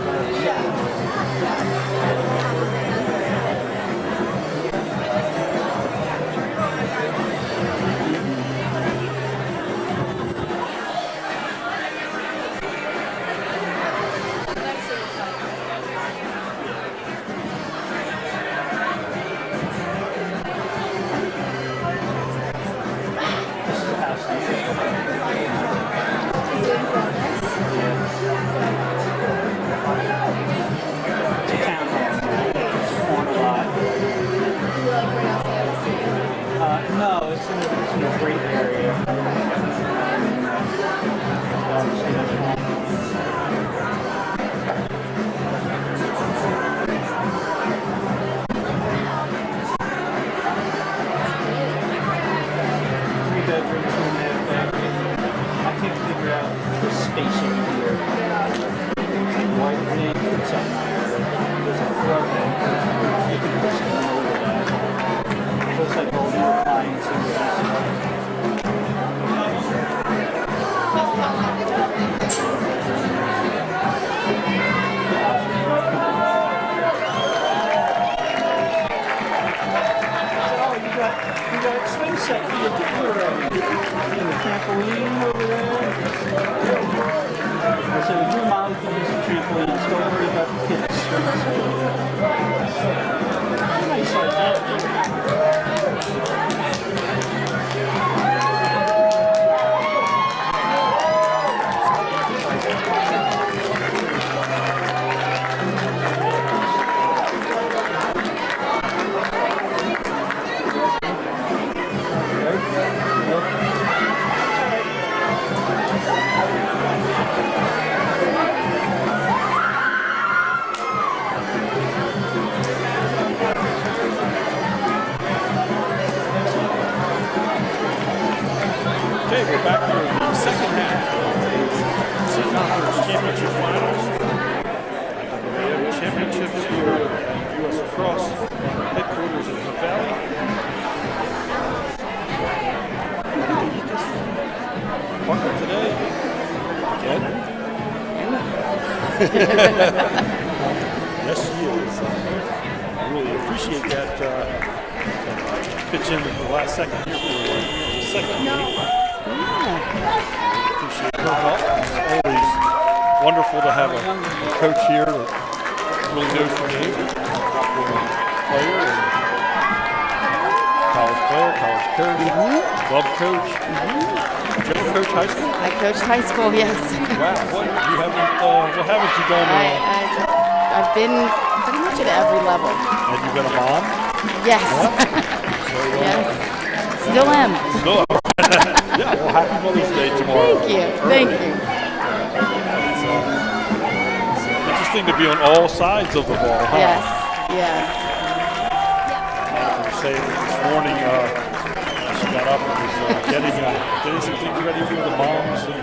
No, it's in a great area. Three bedrooms in there, I can't figure out the spacing here. White thing, it's up there. There's a floor there. You can put something over that. Looks like all the appliances. You got a swing set for your kid already. And a trampoline over there. I said, your mom can use a trampoline. Don't worry about the kids' swing set. Nice like that. Okay, we're back for the second half of the Conference Championship Finals. IAAM Championships here at U.S. Lacrosse headquarters in Hunt Valley. Partner today, again. Yes, she is. I really appreciate that pitch in the last second here for the second game. Appreciate her help. It's always wonderful to have a coach here that really knows the game. Player and college coach, club coach. Did you ever coach high school? I coached high school, yes. Wow, what haven't you done? I've been pretty much at every level. Have you been a mom? Yes. Yes. Still am. Still am. Yeah, well, happy Mother's Day tomorrow. Thank you. It's interesting to be on all sides of the ball, huh? Yes. I was saying this morning, she got up and was getting some things ready for the moms and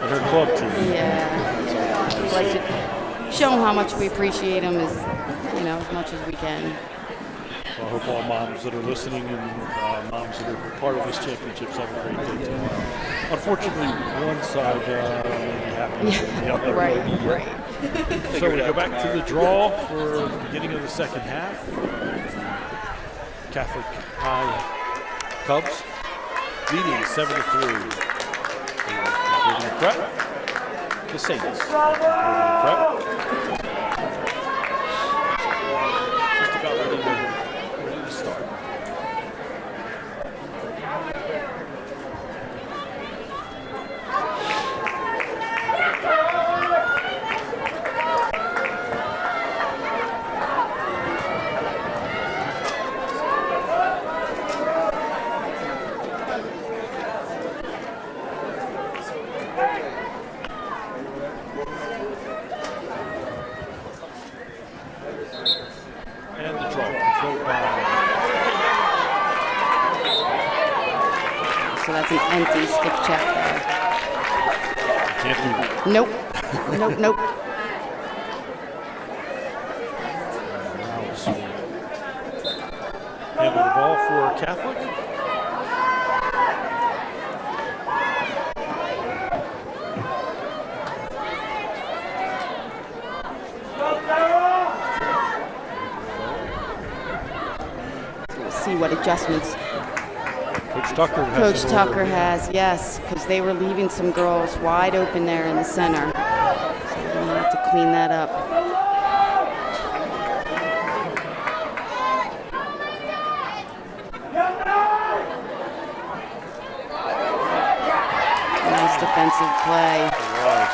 her club team. Yeah. We like to show them how much we appreciate them as much as we can. So I hope all moms that are listening and moms that are part of this championships have a great day tomorrow. Unfortunately, one side may be happy with the other. Right. So we go back to the draw for the beginning of the second half. Catholic High Cubs leading 7-3. Including prep. The Saints. Including prep. Just about ready to start. And the draw controlled by. So that's an empty stick check there. Can't do that. Nope. Handle the ball for Catholic. what adjustments Coach Tucker has Coach an Tucker order. has, yes, because they were leaving some girls wide open there in the center. So we're going to have to clean that up. Nice defensive play. It was.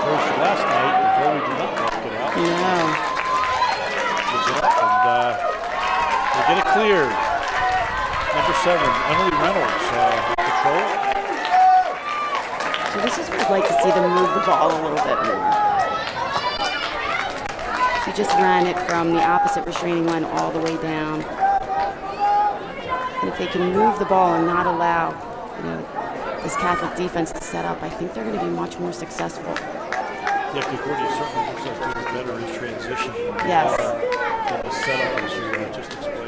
Coach last night, the goalie did not knock it out. No. Gives it up, and they get it cleared. Number 7, Emily Reynolds, control. So this is where I'd like to see them move the ball a little bit more. She just ran it from the opposite restraining line all the way down. And if they can move the ball and not allow, this Catholic defense to set up, I think they're going to be much more successful. Yeah, Concordia certainly looks like they're better in transition. Yes. Than the setup, as you just explained.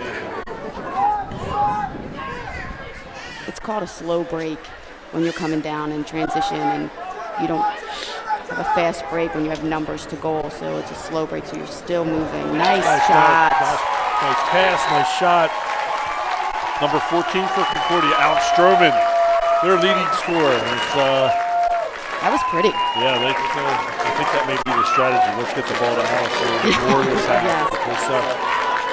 It's called a slow break when you're coming down in transition, and you don't have a fast break when you have numbers to goal, so it's a slow break, so you're still moving. Nice shot. Nice pass, nice shot. Number 14 for Concordia, Alex Stroman, their leading scorer. That was pretty. Yeah, I think that may be the strategy. Let's get the ball to Alex so we can more this half. Yes. Because that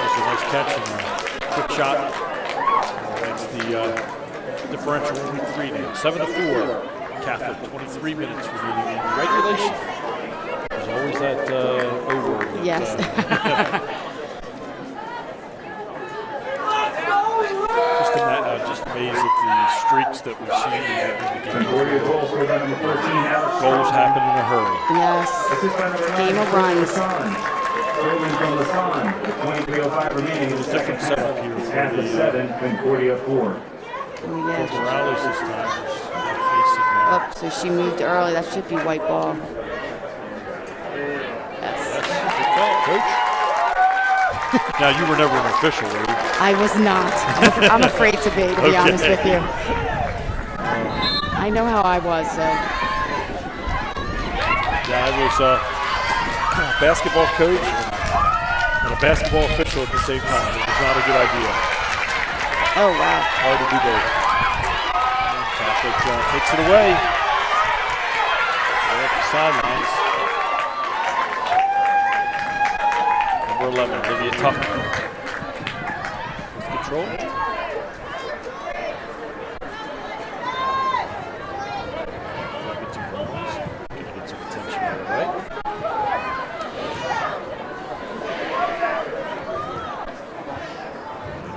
was a nice catch and a quick shot. That's the differential only 3 now. 7-4. Catholic, 23 minutes remaining in regulation. There's always that over. That, Yes. Just amazed at the streaks that we've seen in the game. Concordia goal scored by number 14, Alex. Goals happen in a hurry. Yes. Assist by number 9, Game of runs. Serving from Lasan, with 23:05 remaining in the second Different setup half. here It's for Catholic the, 7, Concordia 4. Oh, yeah. Morales this time is facing now. Oh, so she moved early. That should be white ball. Yes. Good call, Coach. Now, you were never an official, were you? I was not. I'm afraid to be Okay. honest with you. I know how I was, so. Yeah, I was a basketball coach and a basketball official at the same time. It was not a good idea. Oh, wow. Hard to do both. Catholic takes it away. They're up the sidelines. Number 11, Olivia Tucker. With control. Gonna get some attention right away.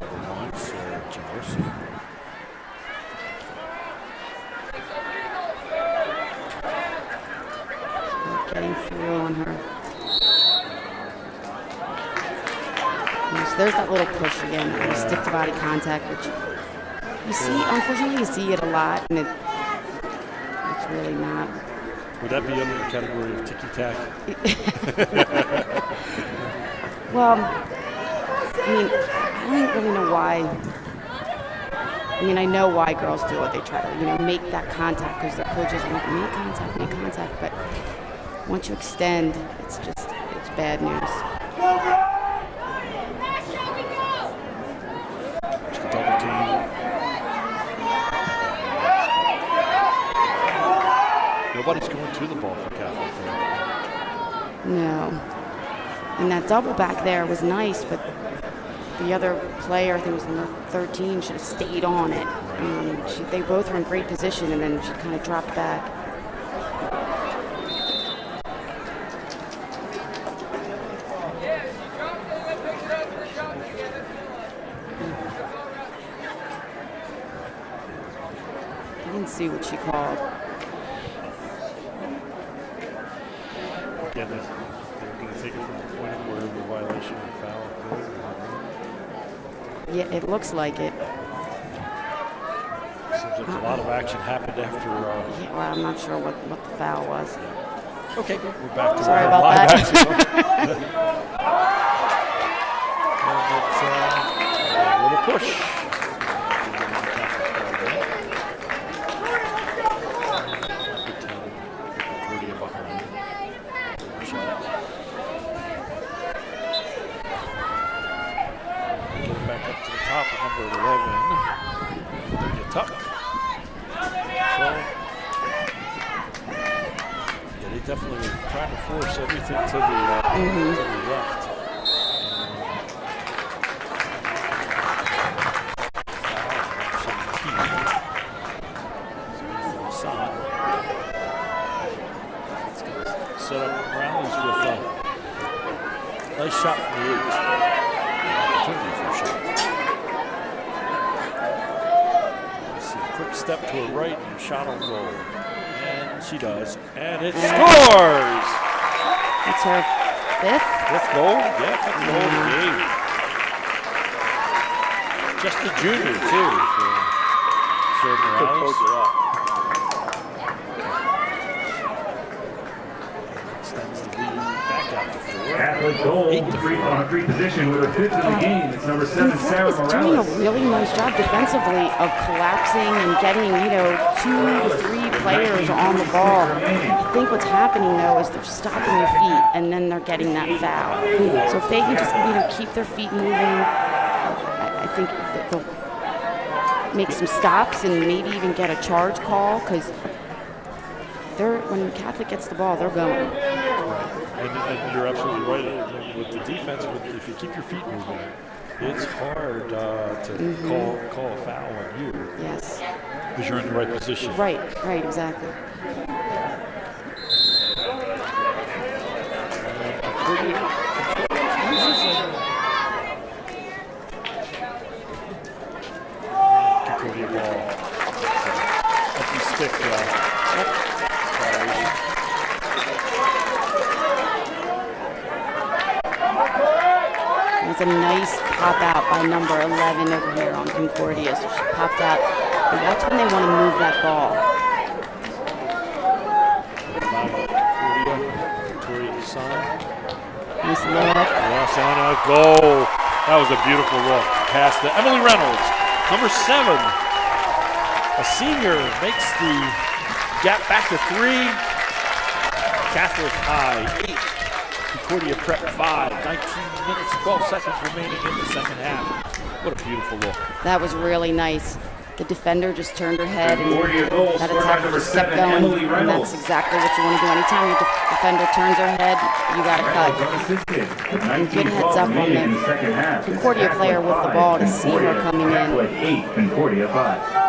Number 1, Sarah Jefferson. Getting through on her. Yes, there's that little push again. Stick to body contact, which you see, unfortunately, you see it a lot, and it's really not. Would that be under the category of ticky-tack? Well, I mean, I don't really know why. I mean, I know why girls do it. They try to, make that contact because their coaches want make contact. But once you extend, it's bad news. Just a double team. Nobody's going to the ball for Catholic. No. And that double back there was nice, but the other player, I think it was number 13, should have stayed on it. They both were in great position, and then she kind of dropped back. I didn't see what she called. Yeah, they're going to take it from the point of where the violation of foul occurred. Yeah, it looks like it. Seems like a lot of action happened after. Yeah, well, I'm not sure what the foul was. Okay, we're back to Sorry about live that. action. And a little push. number 11. Tuck. So, yeah, they definitely were trying to force everything to the left. Set up rallies with a nice shot from the 8. Opportunity for a shot. Let's see, quick step to her right and shot on goal. And she does. And it scores! It's her 5th? 5th goal? Yeah, 5th goal of the game. Just a junior, too. So Morales. Catholic goal, on a free position with a 5th in the game. It's number 7, Sarah Concordia's doing a Morales. really nice job defensively of collapsing and getting, 2 to 3 players on the ball. I think what's happening, though, is they're stopping their feet and then they're getting that foul. So if they can just, keep their feet moving, I think that they'll make some stops and maybe even get a charge call, because when Catholic gets the ball, they're going. And you're absolutely right. With the defense, if you keep your feet moving, it's hard to call a foul on you. Yes. Because you're in the right position. Right, exactly. Concordia ball. Empty stick. It's a nice pop out by number 11 over here on Concordia. So she popped out. And watch when they want to move that ball. Nice look. Yes, on a goal. That was a beautiful look. Pass to Emily Reynolds, number 7. A senior makes the gap back to 3. Catholic high 8. Concordia Prep 5, 19 minutes, 12 seconds remaining in the second half. What a beautiful look. That was really nice. The defender just turned her head and that scored by attacker number just kept 7, going. Emily And Reynolds. that's exactly what you want to do. Anytime your defender turns her head, you got to cut. Good heads up on the Concordia player with the ball to see her coming in. 8, Concordia 5.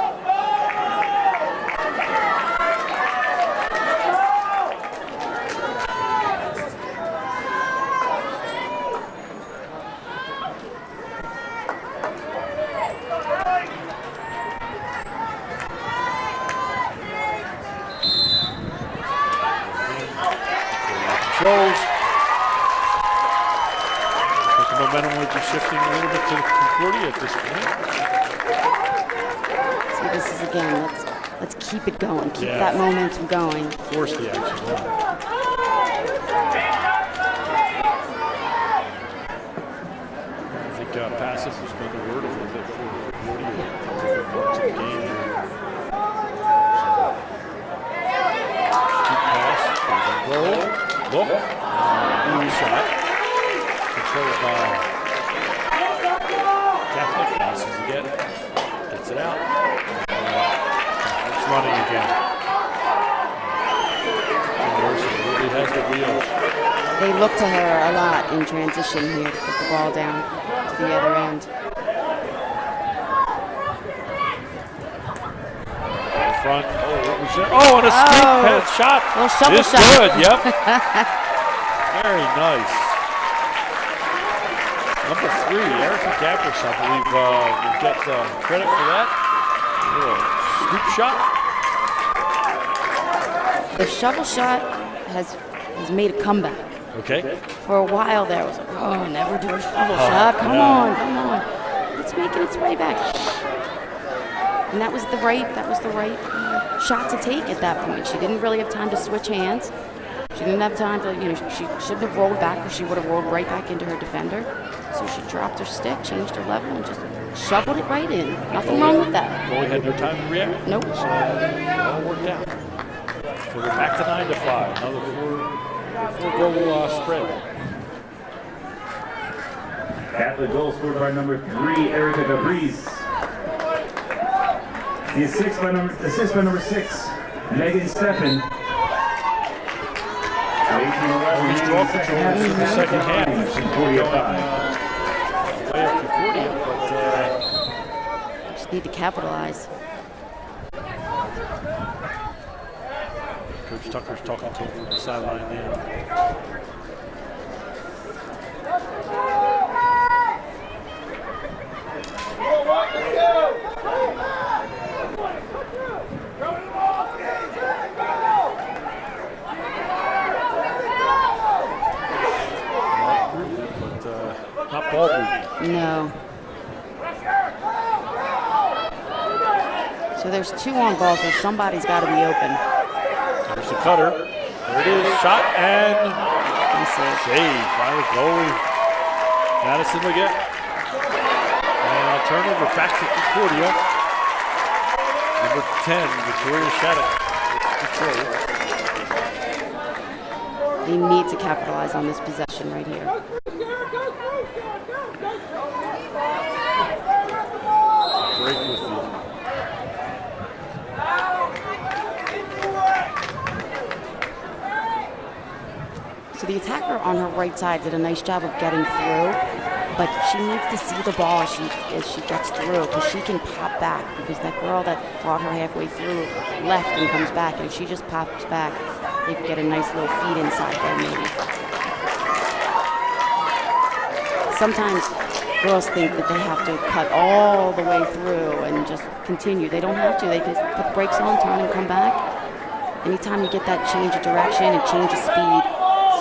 Controls. But the momentum might be shifting a little bit to Concordia at this point. See, this is again, let's keep it going. Keep that momentum going. Force the action. I think passive has been the word a little bit for Concordia. Different parts of the game here. Deep pass. Goal. Look. Shot. Controlled by Catholic. Passes again. Gets it out. It's running again. Really has the wheels. They look to her a lot in transition here to get the ball down to the other end. Front. Oh, what was there? Oh, and a scoop head shot. Little shovel it's shot. Good. Yep. Very nice. Number 3, Erica Gabbers, I believe, will get credit for that. Scoop shot. The shovel shot has made a comeback. Okay. For a while there, it was like, oh, never do a shovel shot. Come on. It's making its way back. And that was the right shot to take at that point. She didn't really have time to switch hands. She didn't have time to, she shouldn't have rolled back, or she would have rolled right back into her defender. So she dropped her stick, changed her level, and just shoveled it right in. Nothing wrong with that. Goalie had no time to react. Nope. So it all worked out. So we're back to 9-5. Another four-goal spread. Catholic goal scored by number 3, Erica Gabriz. The assist by number 6, Megan Steffen. He's draw control in the second half. He's going way up Concordia, but Just need to capitalize. Coach Tucker's talking to him from the sideline now. Not ball movement. No. So there's 2 on balls, so somebody's got to be open. There's the cutter. There it is. Shot and save by the goalie. Madison Leggett. And turnover back to Concordia. Number 10, Victoria Shattuck. They need to capitalize on this possession right here. Break with the So the attacker on her right side did a nice job of getting through, but she needs to see the ball as she gets through, because she can pop back, because that girl that brought her halfway through left and comes back, and if she just pops back, they can get a nice little feed inside there maybe. Sometimes girls think that they have to cut all the way through and just continue. They don't have to. They can put brakes on, turn, and come back. Anytime you get that change of direction and change of speed,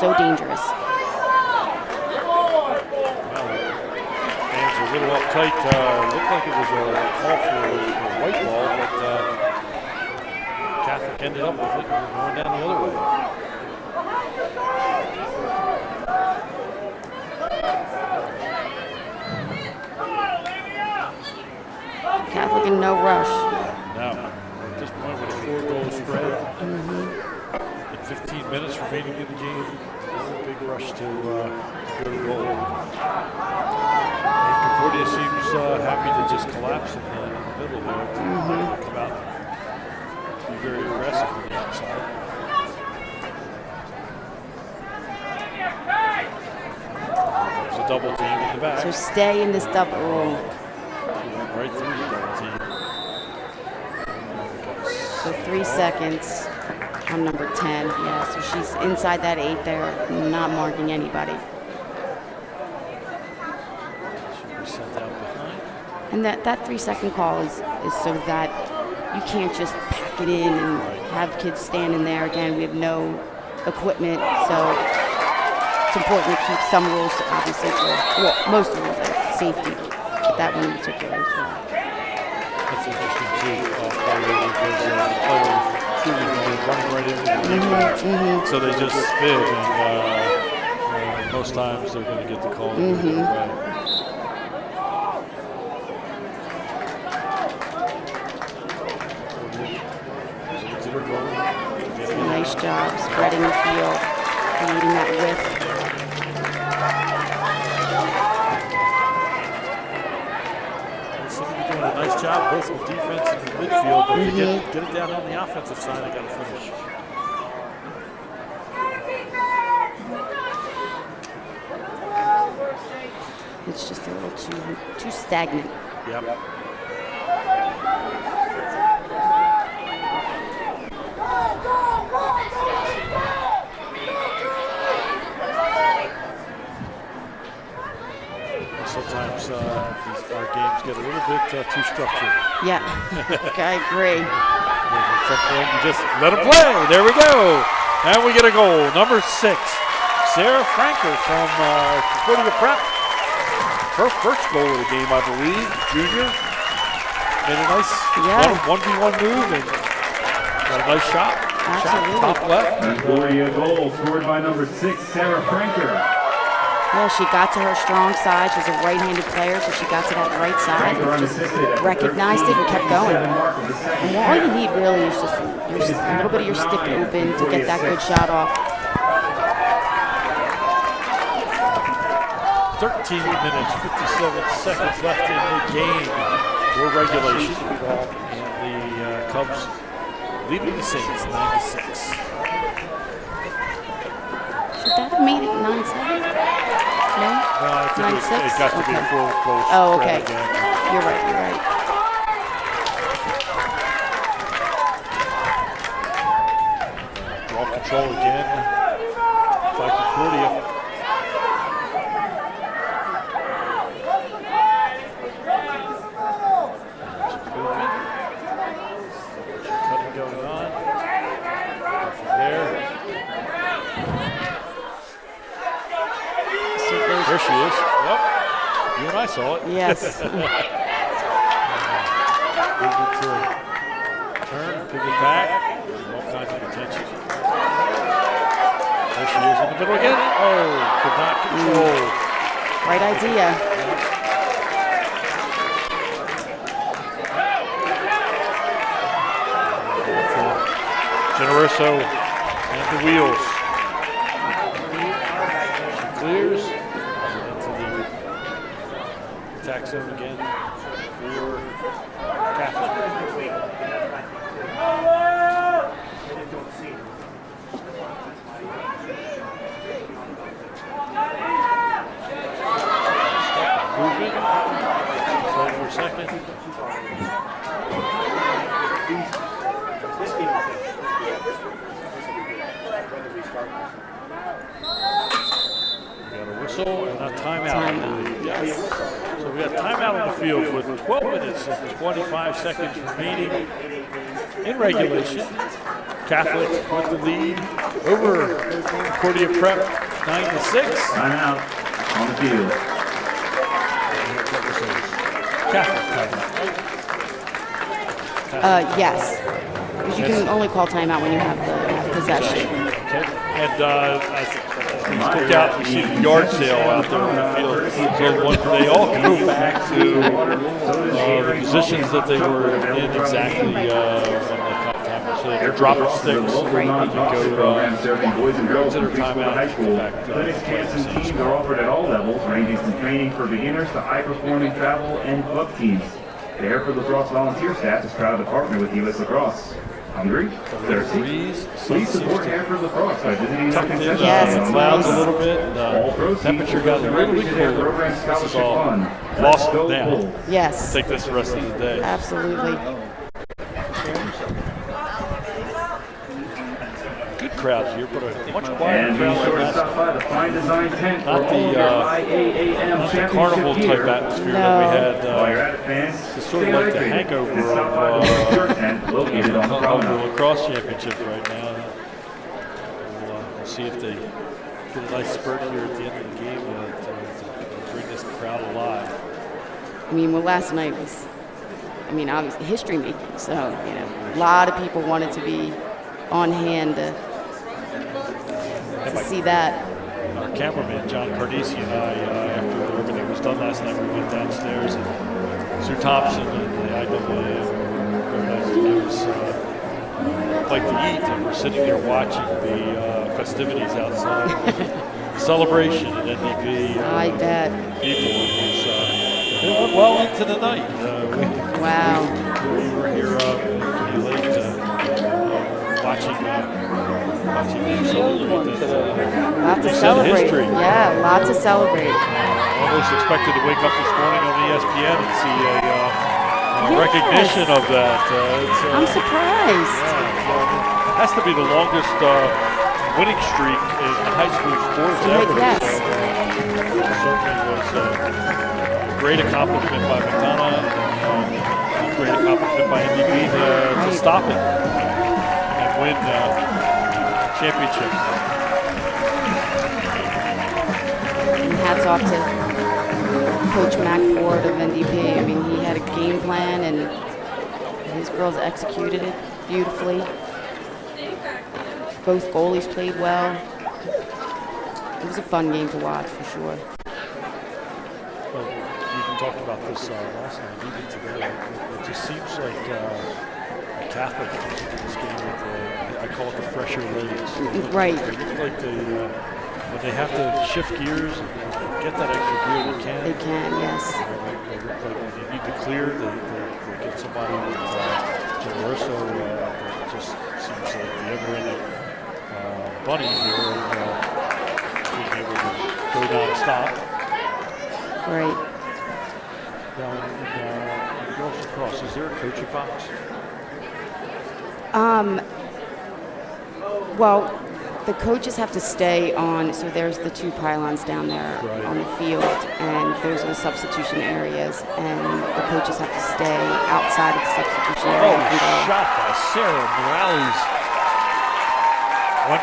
so dangerous. Well, hands are a little uptight. Looked like it was a call for a white ball, but Catholic ended up with it going down the other way. Catholic in no rush. Now, at this point with a 4-goal spread, and 15 minutes remaining in the game, a big rush to go to goal. And Concordia seems happy to just collapse in the middle there. Come out and be very aggressive on the outside. There's a double team in the back. So stay in this double. Oh. Right through the double team. So 3 seconds on number 10. Yeah, so she's inside that 8 there, not marking anybody. Should be sent out behind. And that 3-second call is so that you can't just pack it in and have kids standing there. Again, we have no equipment, so it's important to keep some rules, obviously, most of the rules are safety, but that one in particular as well. That's interesting too, because the player was shooting and running right into the so they just spin, and most times they're going to get the call. Nice job spreading the field, creating that width. Doing a nice job both with defense and the midfield, but to get it down on the offensive side, they got to finish. It's just a little too stagnant. Yep. Sometimes our games get a little bit too structured. Yeah, I agree. At some point, you just let them play. There we go. And we get a goal. Number 6, Sarah Franker from Concordia Prep. Her first goal of the game, I believe, junior. Made a nice 1v1 move and got a nice shot. Absolutely. Top left. Concordia goal scored by number 6, Sarah Franker. Well, she got to her strong side. She's a right-handed player, so she got to that right side and just recognized it and kept going. And all you need really is just a little bit of your stick open to get that good shot off. 13 minutes, 57 seconds left in the game for regulation. And the Cubs leading the Saints 9-6. Should that have made it 9-7? No? No, I think 9-6? it got to be a full goal Oh, spread okay. again. You're right, you're right. Ball control again by Concordia. Cutting going on. From there. There she is. Yep. You and I saw it. Yes. Able to turn, pivot back. All kinds of attention. There she is in the middle again. Oh, could not control. Right idea. Generoso and the wheels. She clears. Into the attack zone again for Catholic. Movement. Hold for a second. We got a whistle and a timeout. Timeout. Yes. So we got timeout on the field with 12 minutes and 25 seconds remaining in regulation. Catholic with the lead over Concordia Prep 9-6. Timeout on the field. Catholic timeout. Yes. Because you can only call timeout when you have the possession. Okay. And as we look out, we see the yard sale out there on the field. So they all go back to the positions that they were in exactly when they caught timeout. So they're dropping sticks. Programs serving boys and girls Consider from preschool to high timeout. school. Back to Clinics, camps, and teams are offered at all levels, ranging from training for beginners to high-performing travel and club teams. The Hereford Lacrosse volunteer staff is proud to partner with U.S. Lacrosse. Hungry? Thirsty? Please support Hereford Lacrosse by visiting their concession Yes, stand it's on nice. Clouds a little bit. All proceeds Temperature will got go a little directly bit to their cooler. program This is scholarship all fund. lost Go now. Bulls. Yes. Take this the rest of the day. Absolutely. Good crowds here, but a much quieter And be crowd sure than to last stop by the fine design tent for Not all the, of your IAAM not the championship carnival type gear. atmosphere No. that we had. While you're at it, fans, It's sort stay of like the hydrated hangover and stop by the of shirt tent located on the the promenade. lacrosse championship right now. We'll see if they get a nice spurt here at the end of the game to bring this crowd alive. I mean, well, last night was, obviously history making. So, a lot of people wanted to be on hand to see that. Our cameraman, John Cardisi, and I, after everything was done last night, we went downstairs and Sue Thompson and the IAAM were very nice to give us a bite to eat, and we're sitting there watching the festivities outside. The celebration at NDP. I bet. People, it went well into the night. Wow. We were here pretty late watching them celebrate this. Lot to You said celebrate. history. Yeah, lot to celebrate. Almost expected to wake up this morning on ESPN and see a recognition of that. I'm surprised. It has to be the longest winning streak in high school sports ever. Yes. So it certainly was a great accomplishment by McDonough and a great accomplishment by NDP to stop it and win championship. And hats off to Coach Mac Ford of NDP. He had a game plan and his girls executed it beautifully. Both goalies played well. It was a fun game to watch for sure. Well, we even talked about this last night, even today. It just seems like Catholic comes into this game with, I call it the fresher legs. Right. They look like they when they have to shift gears and get that extra gear, they can. They can, yes. They look like when they need to clear, they get somebody with Generoso. That just seems like the ever-ending bunny here, and being able to go non-stop. Right. Now, in girls lacrosse, is there a coaching box? Well, the coaches have to stay on, so there's the 2 pylons down there Right. on the field, and those are the substitution areas, and the coaches have to stay outside of the substitution area. and go. Shot by Sarah Morales. Went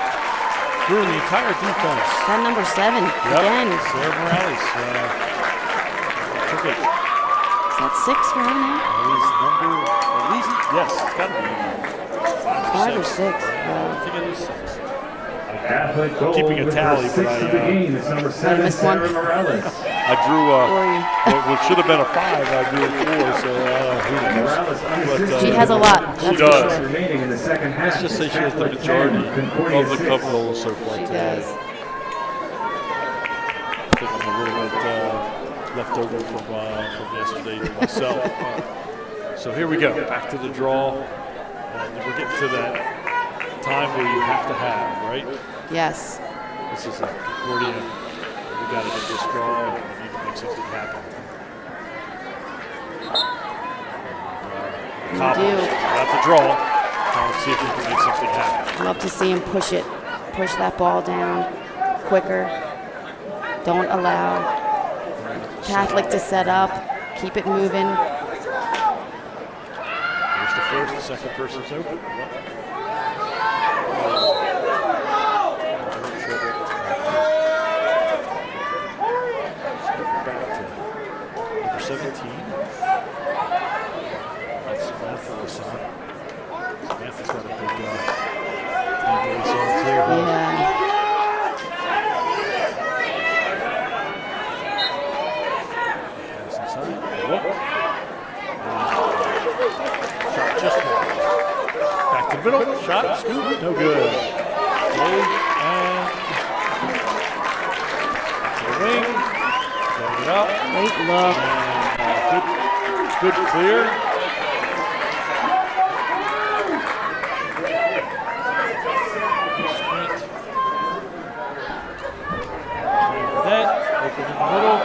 through the entire defense. That number 7, Yep. again. Sarah Morales. Took it. Is that 6 right now? At least, yes, it's got to be 5 or 6. I think it is 6. Catholic goal Keeping a with tally, her but 6th of the game is number 7, missed one. Sarah Morales. I drew Or what should have been a 5. I drew a 4, so who knows. Morales unassisted. She has a lot. She That's for does. sure. Remaining in the second half. Let's just say she has the Catholic majority 10, Concordia of the 6. cup goals so far She today. does. I think I'm a little bit left over from yesterday to myself. So here we go, back to the draw. We're getting to that time where you have to have, right? Yes. This is a Concordia. We got to get this draw, and we need to make something happen. Coppers got the draw. Let's see if we can make something happen. Love to see him push that ball down quicker. Don't allow Catholic to set up. Keep it moving. Here's the first, the second person's open. Number 17. That's Samantha Lasson. Samantha's got a big base on too. Yeah. Pass inside. Look. Shot just wide. Back to the middle. Shot, scoop, no good. Low and to the wing. Setting it up. Great look. And good clear. Sprint. Net, open in the middle.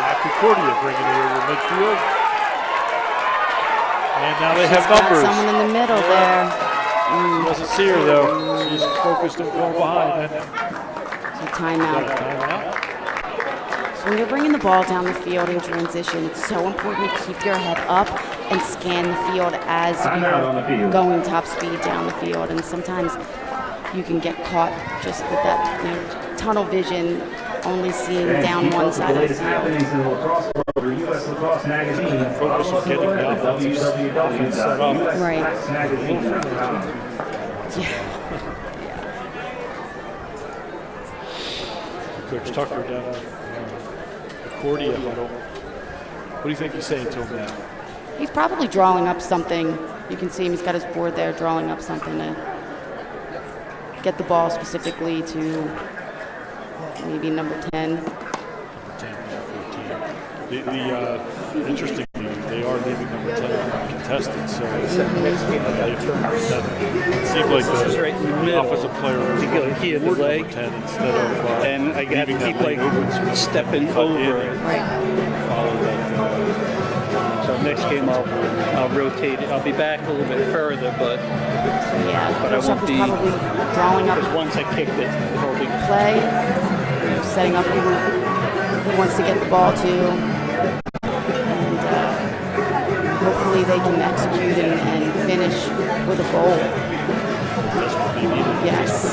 Back Concordia bringing it over midfield. And now they have Got numbers. someone in the middle there. Doesn't see her though. She's focused on going behind. So timeout. Timeout. So when you're bringing the ball down the field in transition, it's so important to keep your head up and scan the field as Timeout on the you're field. going top speed down the field. And sometimes you can get caught just with that tunnel vision, only seeing down Keep one up with side the of the latest field. happenings in the lacrosse world or U.S. Lacrosse Magazine. Focus on getting the offense set up. Right. www.usmagazine.com. Coach Tucker down on Concordia huddle. What do you think he's saying to him now? He's probably drawing up something. You can see him, he's got his board there drawing up something to get the ball specifically to maybe number 10. Number 10, number 14. The interesting thing, they are leaving number 10 uncontested, so it seemed like the offensive player was He had the toward leg, number 10 instead of and I got to leaving keep that leg like open so stepping cut in over and it. Right. follow that. So next game I'll rotate it. I'll be back a little bit further, but So yeah, But I Coach won't Tucker's be- probably drawing up because once I kicked it, the whole big play, setting up who he wants to get the ball to, and hopefully they can execute and finish with a goal. That's what they needed. Yes.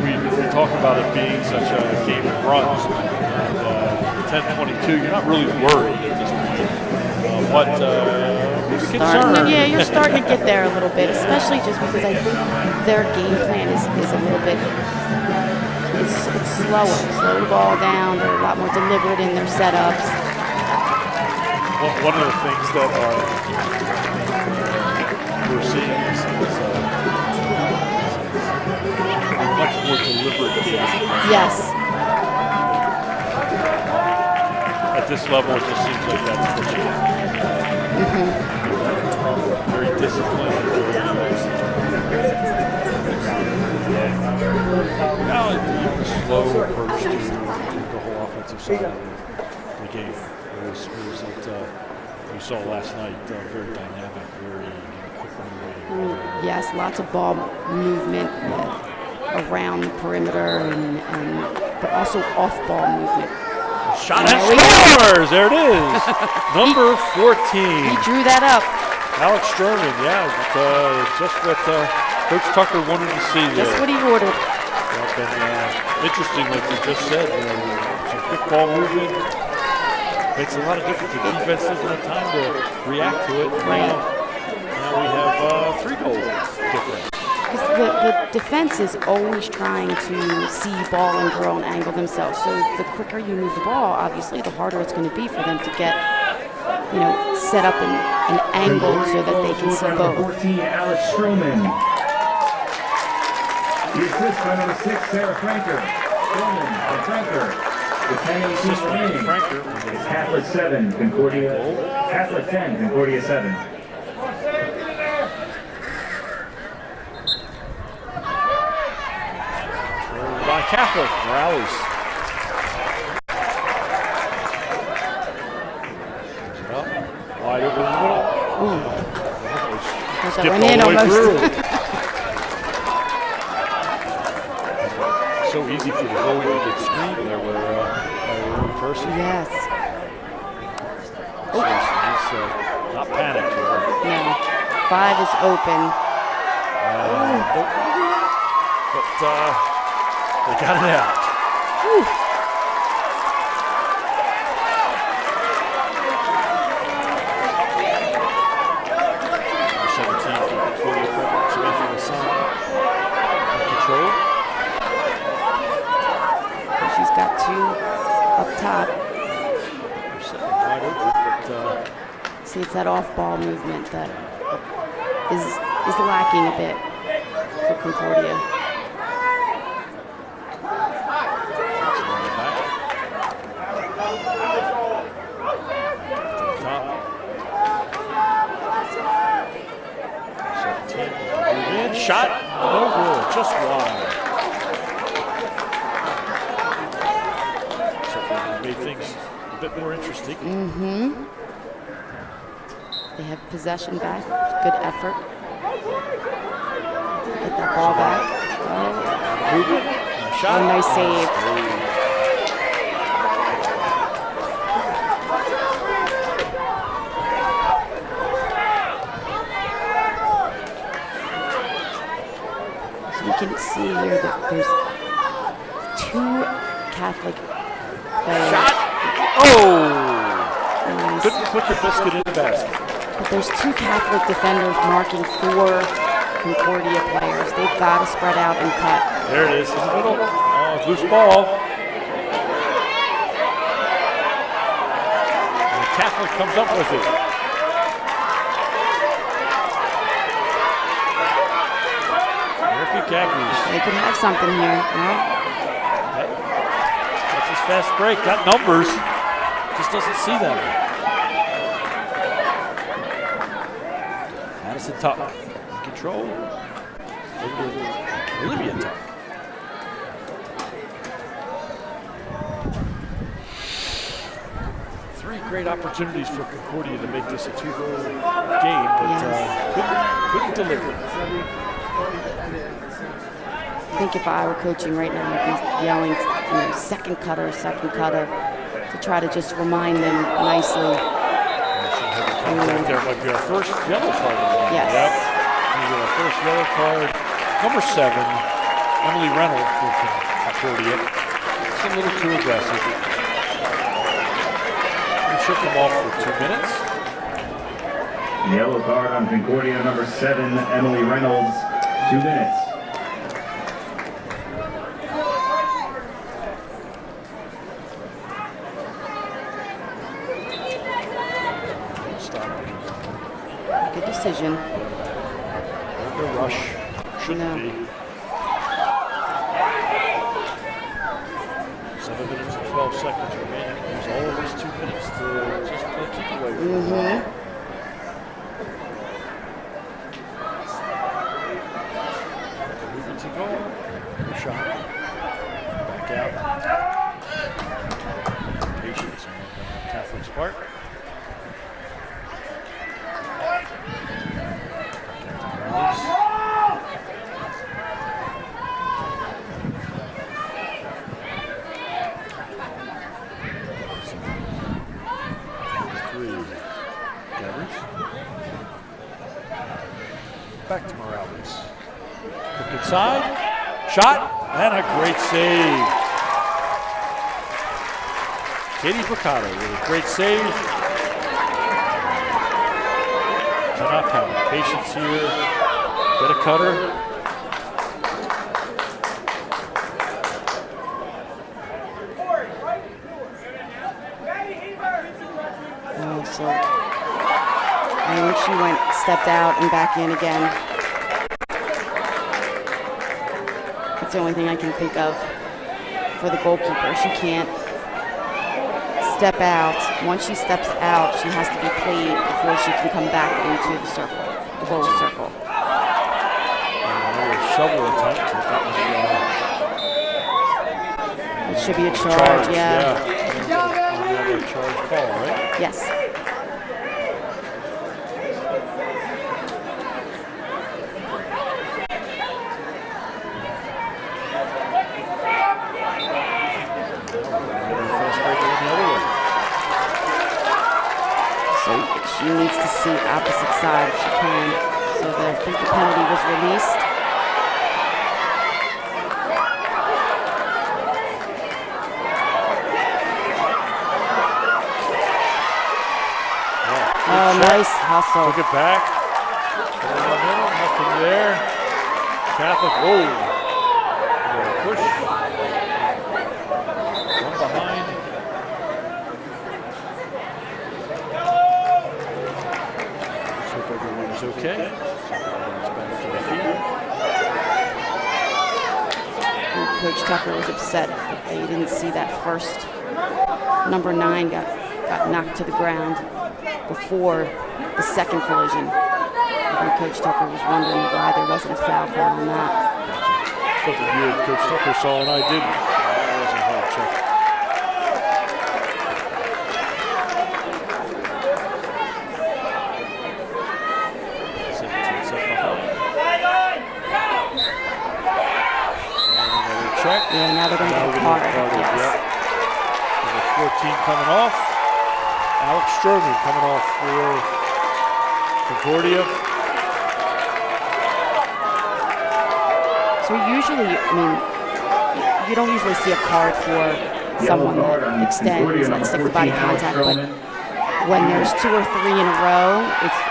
We talk about it being such a game of runs, and 10-22, you're not really worried at this point, but maybe concerned. Yeah, you're starting to get there a little bit, especially just because I think their game plan is a little bit, it's slower. Slow the ball down, they're a lot more deliberate in their setups. One of the things that we're seeing more deliberate game. Yes. At this level, it just seems like that's what you very disciplined. Now, the slow approach to the whole offensive side of the game. Whereas that we saw last night, very dynamic, very quick moving. Yes, lots of ball movement around the perimeter, but also off-ball movement. Shot and scores! There it is. Number 14. He drew that up. Alex Stroman, yeah. Just what Coach Tucker wanted to see there. Just what he ordered. And, interesting, like you just said, some quick ball movement makes a lot of difference. The defense doesn't have time to react to it. Right. Now we have 3 goal difference. Because the defense is always trying to see ball and girl and angle themselves. So the quicker you move the ball, obviously, the harder it's going to be for them to get, set up an angle so that they can see both. 14, Alex Stroman. The assist by number 6, Sarah Franker. Stroman and Franker. The 10-18 remaining. It's Catholic 7, Concordia. Catholic 10, Concordia 7. By Catholic, Morales. Wide open in the middle. That went in almost. So easy for the goalie to get screened there with a person. Yes. So he's not panicked here. No. 5 is open. But they got it out. Whew. Number 17 for Victoria Pepper, Samantha Lasana. Control. She's got 2 up top. Wide open, but See, it's that off-ball movement that is lacking a bit for Concordia. Shot, no good, just wide. Certainly made things a bit more interesting. They have possession back. Good effort. Get that ball back. Movement, shot. Oh, nice save. You can see here that there's 2 Catholic players. Shot! Oh! Nice. Couldn't put the biscuit in the basket. But there's 2 Catholic defenders marking 4 Concordia players. They've got to spread out and cut. There it is in the middle. Oh, loose ball. And the Catholic comes up with it. They could have something here. No? That's his fast break. Got numbers. Just doesn't see them. Madison Tuck. Control. Olivia Tuck. Three great opportunities for Concordia to make this a 2-goal game, but couldn't deliver. I think if I were coaching right now, I'd be yelling, second cutter, to try to just remind them nicely. There might be our first yellow card. Yes. Yep. We get our first yellow card. Number 7, Emily Reynolds for Concordia. It's a little too aggressive. We shook them off for 2 minutes. Yellow card on Concordia, number 7, Emily Reynolds. 2 minutes. Good decision. No rush. Shouldn't be. 12 seconds remaining. Use all of his 2 minutes to just play keep away from Mm-hmm. moving to goal. Shot. Back out. Patience on Catholic's part. Back to Morales. Look inside. Shot. And a great save. Katie Picado with a great save. Cannot have patience here. Get a cutter. Oh, so I think she stepped out and back in again. That's the only thing I can think of for the goalkeeper. She can't step out. Once she steps out, she has to be played before she can come back into the circle, the goal circle. Shovel attempt. It should be a charge, yeah. Another charge call, right? Yes. So she needs to see opposite side if she can. So I think the penalty was released. Oh, nice hustle. Took it back. Nothing there. Catholic, whoa. Push. One behind. Let's hope everyone is okay. It's back to the And Coach Tucker was upset that they didn't see that first. Number 9 got knocked to the ground before the second collision. I think Coach Tucker was wondering why there wasn't a foul call on that. Something you and Coach Tucker saw and I didn't. That wasn't a hard check. Check. Yeah, now they're going to get a card. Yes. Number 14 coming off. Alex Stroman coming off for Concordia. So usually, I mean, you don't usually see a card for someone that extends, that stick to body contact, but when there's 2 or 3 in a row,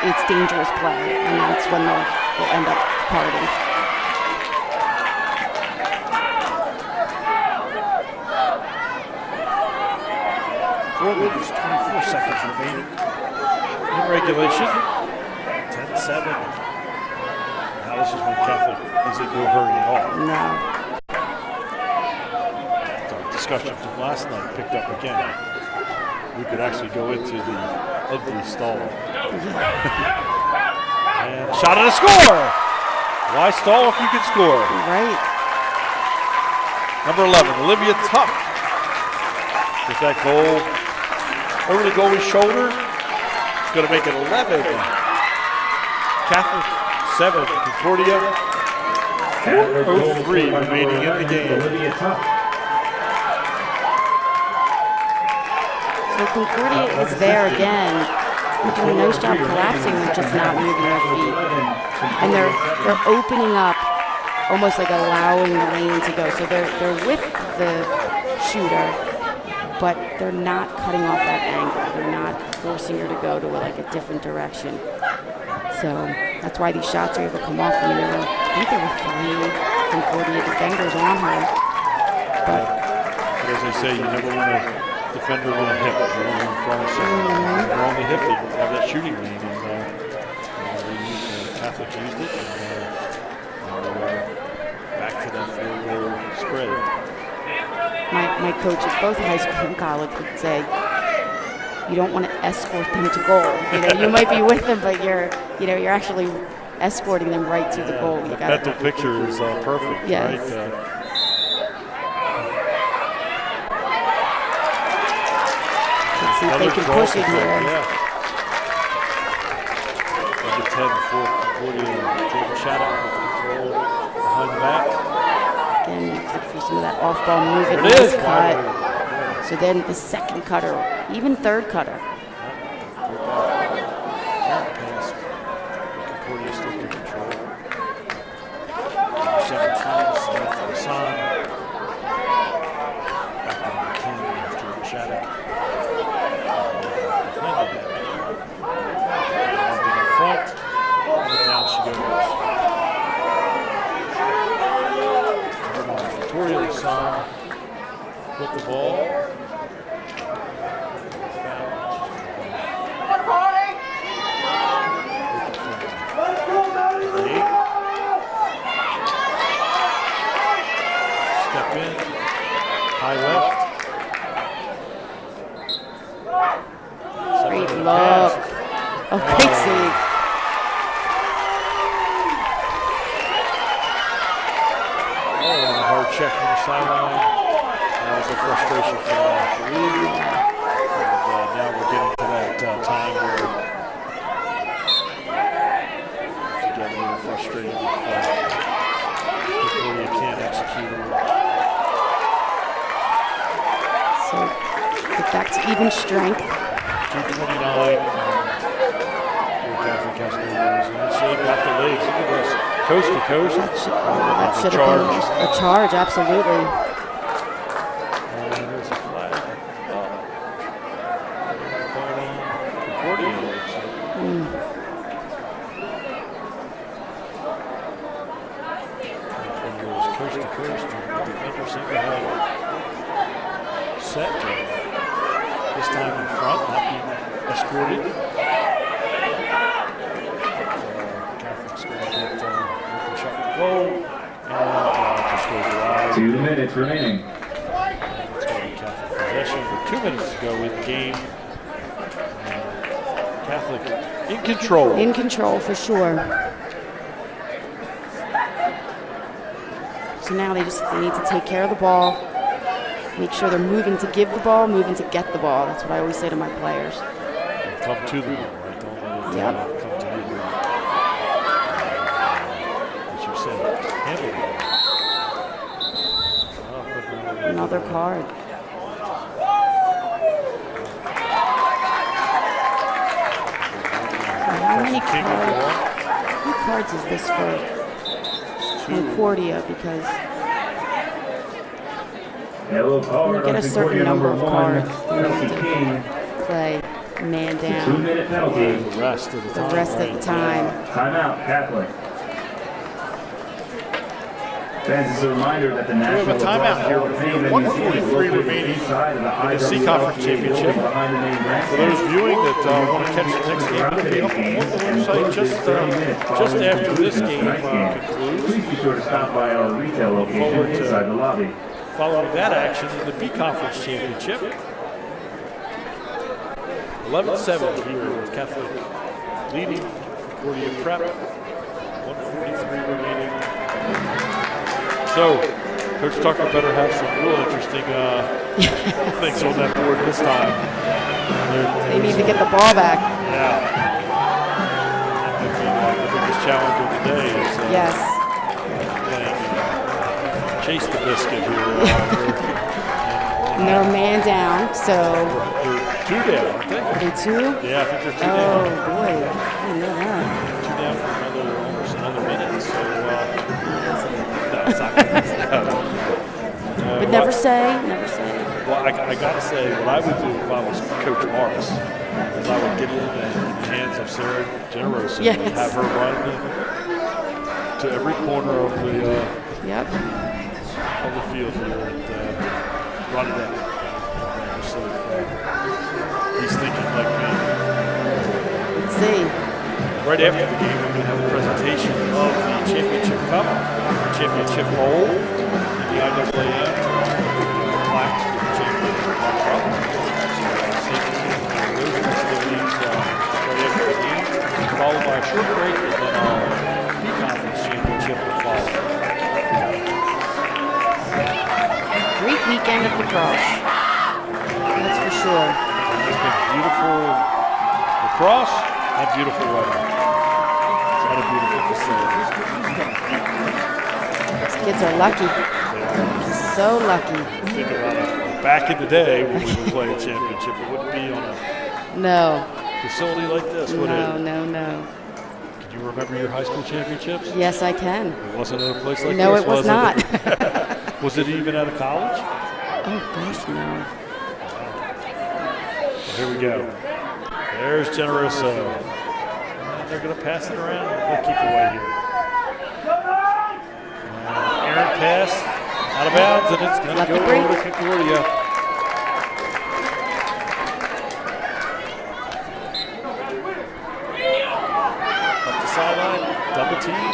it's dangerous play, and that's when they'll end up carding. There's 24 seconds remaining in regulation. 10-7. Now this is when Catholic is in no hurry at all. No. The discussion from last night picked up again. We could actually go into the ugly stall. And a shot and a score! Why stall if you can score? Right. Number 11, Olivia Tuck. With that goal over the goalie's shoulder, it's going to make it 11. Catholic 7, Concordia 4:03 remaining in the game. So Concordia is there again. They're doing a nice job collapsing, they're just not moving their feet. And they're opening up, almost like allowing the lane to go. So they're with the shooter, but they're not cutting off that angle. They're not forcing her to go to like a different direction. So that's why these shots are able to come off. I mean, I think there were 3 Concordia defenders on her. But as they say, you never want a defender on a hip. You want in front of someone. They're on the hip, they have that shooting lane, and Catholic used it. And back to that 4-goal spread. my coaches, both high school and college, would say, you don't want to escort them to goal. You know, you might be with them, but you're actually escorting them right to the goal. The mental picture is perfect, yes. right? Let's see if they can push it here. Yeah. Number 10 for Concordia, Jordan Shattuck with control behind the back. Again, look for some of that off-ball movement. There it is. Cut. So then the second cutter, even third cutter. Pass. Concordia still in control. Number 17, Smith Hassan. Back number 10, Jordan Shattuck. In front, and down she goes. Victoria Hassan with the ball. Step in, high left. Great look. Oh, great save. Oh, and a hard check on the sideline. That was a frustration for the league. And now we're getting to that time where you get a little frustrated with before you can't execute. So get back to even strength. 229. Catholic has no rules. And she got the legs. Look at this. Coast to coast. That should have been a charge, absolutely. And there's a flag. Concordia. Goes coast to coast. The defender seemed to have set. This time in front, not being escorted. Catholic's going to get open shot to goal. And just goes wide. 2 minutes remaining. It's going to be Catholic possession with 2 minutes to go in the game. Catholic in control. In control for sure. So now they need to take care of the ball. Make sure they're moving to give the ball, moving to get the ball. That's what I always say to my players. Come to the ball, right? Don't let it Yep. come to you. As you said, handle it. Another card. How many cards is this for Concordia? Because Yellow when card you get on a certain Concordia number number of 1, cards, you Kelsey need King. to play man down 2-minute penalty. The rest of the time. the rest of the time. Timeout, Catholic. Fans, as a reminder that the We have National a timeout here Lacrosse with Hall of Fame 1:43 is located remaining inside of the in the C IAAM Conference Championship. behind the main For grandstand. those viewing that want to catch the next game, it'll be up on the website just after this game concludes. Please be sure to stop by our retail location Forward to- inside the lobby. Following that action in the B Conference Championship. 11-7 here with Catholic leading Concordia Prep. 1:43 remaining. So, Coach Tucker better have some real interesting things on that board this time. They need to get the ball back. Yeah. I think the biggest challenge of the day is Yes. playing chase the biscuit here. And they're a man down, so They're two down, aren't they? are they two? Yeah, I think they're two Oh down. boy, I didn't know that. Two down for almost another minute. So, no, it's not good. But never say, never say. Well, I got to say, what I would do if I was Coach Morris is I would get it in the hands of Sarah Generoso and Yes. have her run to every corner of the Yep. field here and run it out. So he's thinking like me. Let's see. Right after the game, we're going to have a presentation of the Championship Cup, Championship Bowl, and the IAAM plaques. weekend at Lacrosse. That's for sure. It's been beautiful lacrosse and beautiful weather. And a beautiful facility. These kids are lucky. So lucky. Think about it. Back in the day when we were playing championship, it wouldn't be on a No. facility like this, would No, it? no, no. Can you remember your high school championships? Yes, I can. It wasn't at a place like No, this, it was not. Was it even at a college? Oh, gosh, no. Well, here we go. There's Generoso. And they're going to pass it around. They'll keep away here. And Aaron pass out of bounds, and it's going to go over to Concordia. Up the sideline, double team.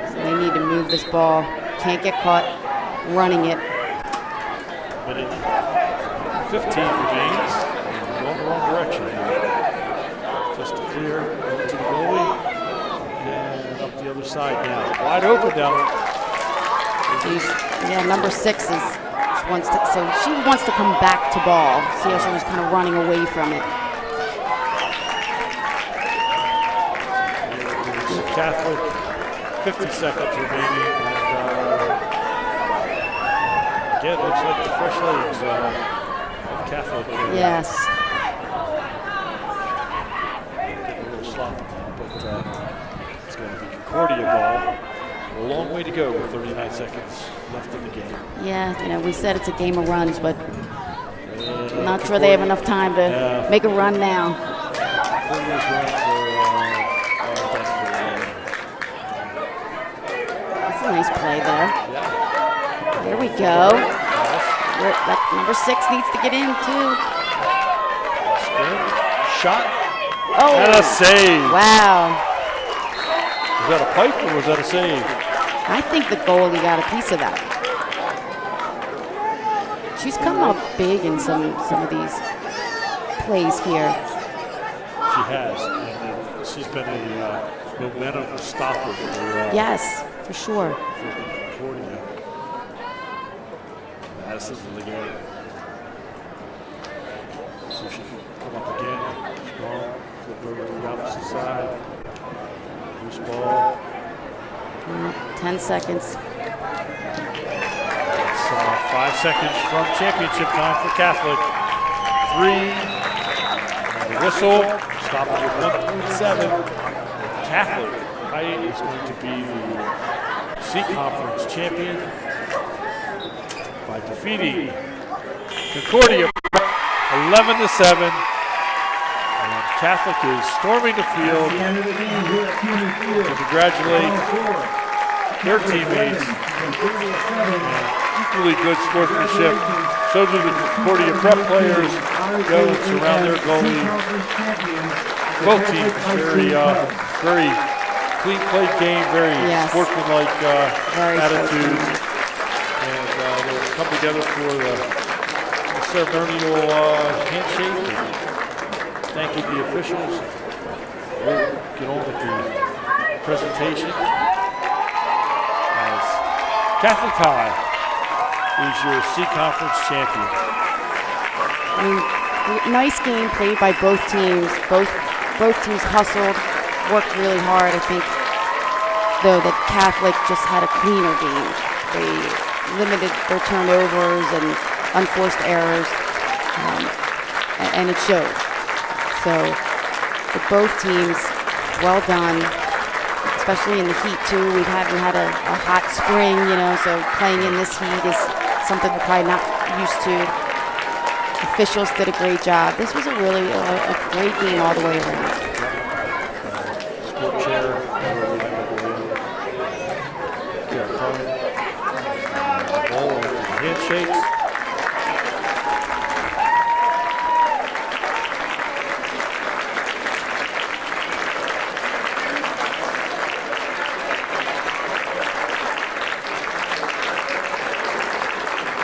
So they need to move this ball. Can't get caught running it. Minute 15 remains. Going the wrong direction. Just to clear to the goalie. And up the other side now. Wide open down. She's, yeah, number 6 wants to, so she wants to come back to ball. See how she was kind of running away from it. Catholic, 50 seconds remaining. And again, looks like the fresh legs of Catholic. Yes. Getting a little sloppy now, but it's going to be Concordia ball. A long way to go with 39 seconds left in the game. Yeah, you know, we said it's a game of runs, but I'm not sure they have enough time to make a run now. Concordia's runs are done for the game. That's a nice play there. Yeah. Here we go. That number 6 needs to get in, too. Spin, shot, Oh, and a save. wow. Was that a pipe or was that a save? I think the goalie got a piece of that. She's come up big in some of these plays here. She has, and she's been a momentum stopper for Yes, for sure. Concordia. Madison really good. So she can come up again. Strong. Flip over to the opposite side. Loose ball. 10 seconds. It's 5 seconds from championship time for Catholic. 3. And the whistle. Stop it with 1.7. Catholic tonight is going to be the C-Conference champion by defeating Concordia 11-7. And Catholic is storming the field to congratulate their teammates. And equally good sportsmanship. So do the Concordia prep players go and surround their goalie. Both teams very clean played game, very sportsmanlike attitude. And they'll come together for the ceremonial handshake. Thanking the officials. We'll get on with the presentation. As Catholic High is your C-Conference champion. I mean, nice game played by both teams. Both teams hustled, worked really hard. I think, though, that Catholic just had a cleaner game. They limited their turnovers and unforced errors, and it showed. So, for both teams, well done, especially in the heat too. We had a hot spring, you know, so playing in this heat is something we're probably not used to. Officials did a great job. This was a really a great game all the way around. Sport chair, ball over the handshakes.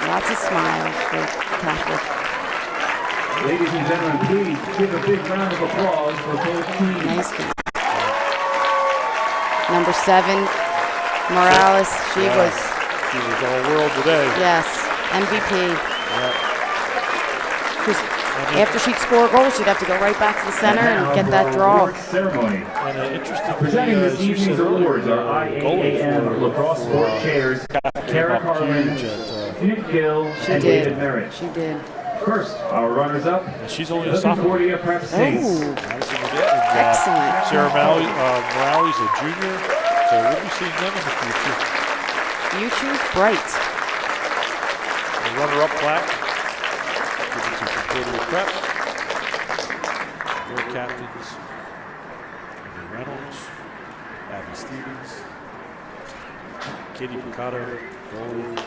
Lots of smiles for Catholic. Ladies and gentlemen, please give a big round of applause for both teams. Nice game. Number 7, Morales. She Yeah. was, She was all world today. yes, MVP. Yeah. 'Cause after she'd score a goal, she'd have to go right back to the center and get that draw. Ceremony. And interestingly, Presenting this as you evening's said earlier, awards are goalie IAAM Lacrosse Sport Chairs, Kara Carlin, huge Nick Gill, and did. David Merritt. She did. First, our runners-up, and she's only a looking sophomore. for the Prep Saints. Oh, Madison Madrid, excellent. Sarah Morales, a junior, so we'll be seeing them in the future. Future's bright. The runner-up plaque, given to Concordia Prep. Their captains, Amy Reynolds, Abby Stevens, Katie Picotto, goalie,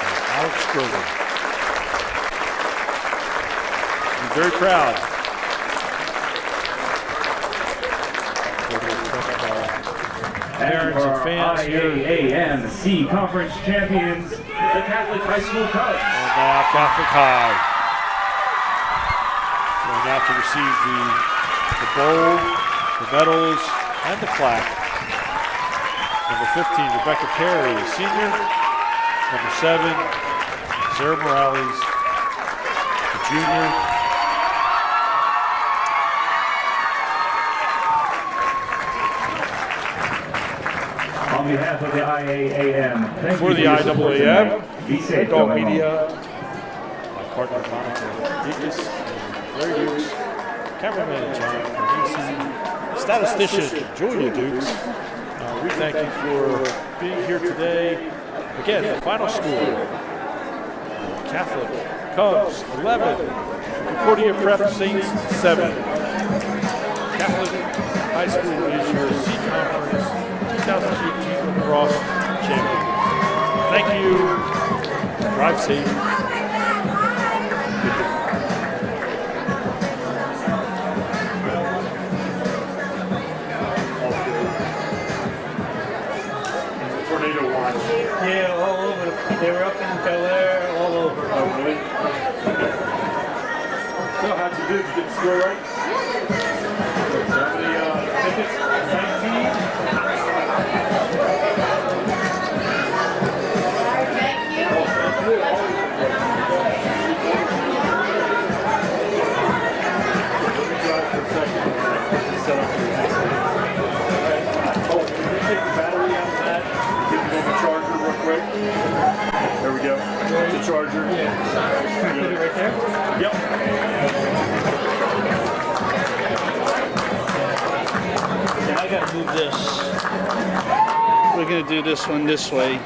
and Alex Grover. Be very proud. And Parents for and our fans here. IAAM C Conference champions, the Catholic High School Cubs. And now Catholic High. Going out to receive the bowl, the medals, and the plaque. Number 15, Rebecca Perry, a senior. Number 7, Sarah Morales, a junior. On behalf of the IAAM, thank For you the your support IAAM, tonight. Be safe, Dog going home. Media, my partner Monica Dickus, Larry Dukes, cameraman John Carnesi, statistician Julia Dukes. We thank you for being here today. Again, the final score, Catholic Cubs 11, Concordia Prep Saints 7. Catholic High School is your C Conference 2018 Lacrosse champions. Thank you. Drive safe. Tornado watch. Yeah, all over. They were up in Bel Air, all over. Oh, really? So, how'd you do? Did you get the score right? How many tickets? 19? There we go. It's a charger. Yeah. Put it right there. Yep. Yeah, I gotta move this. We're gonna do this one this way.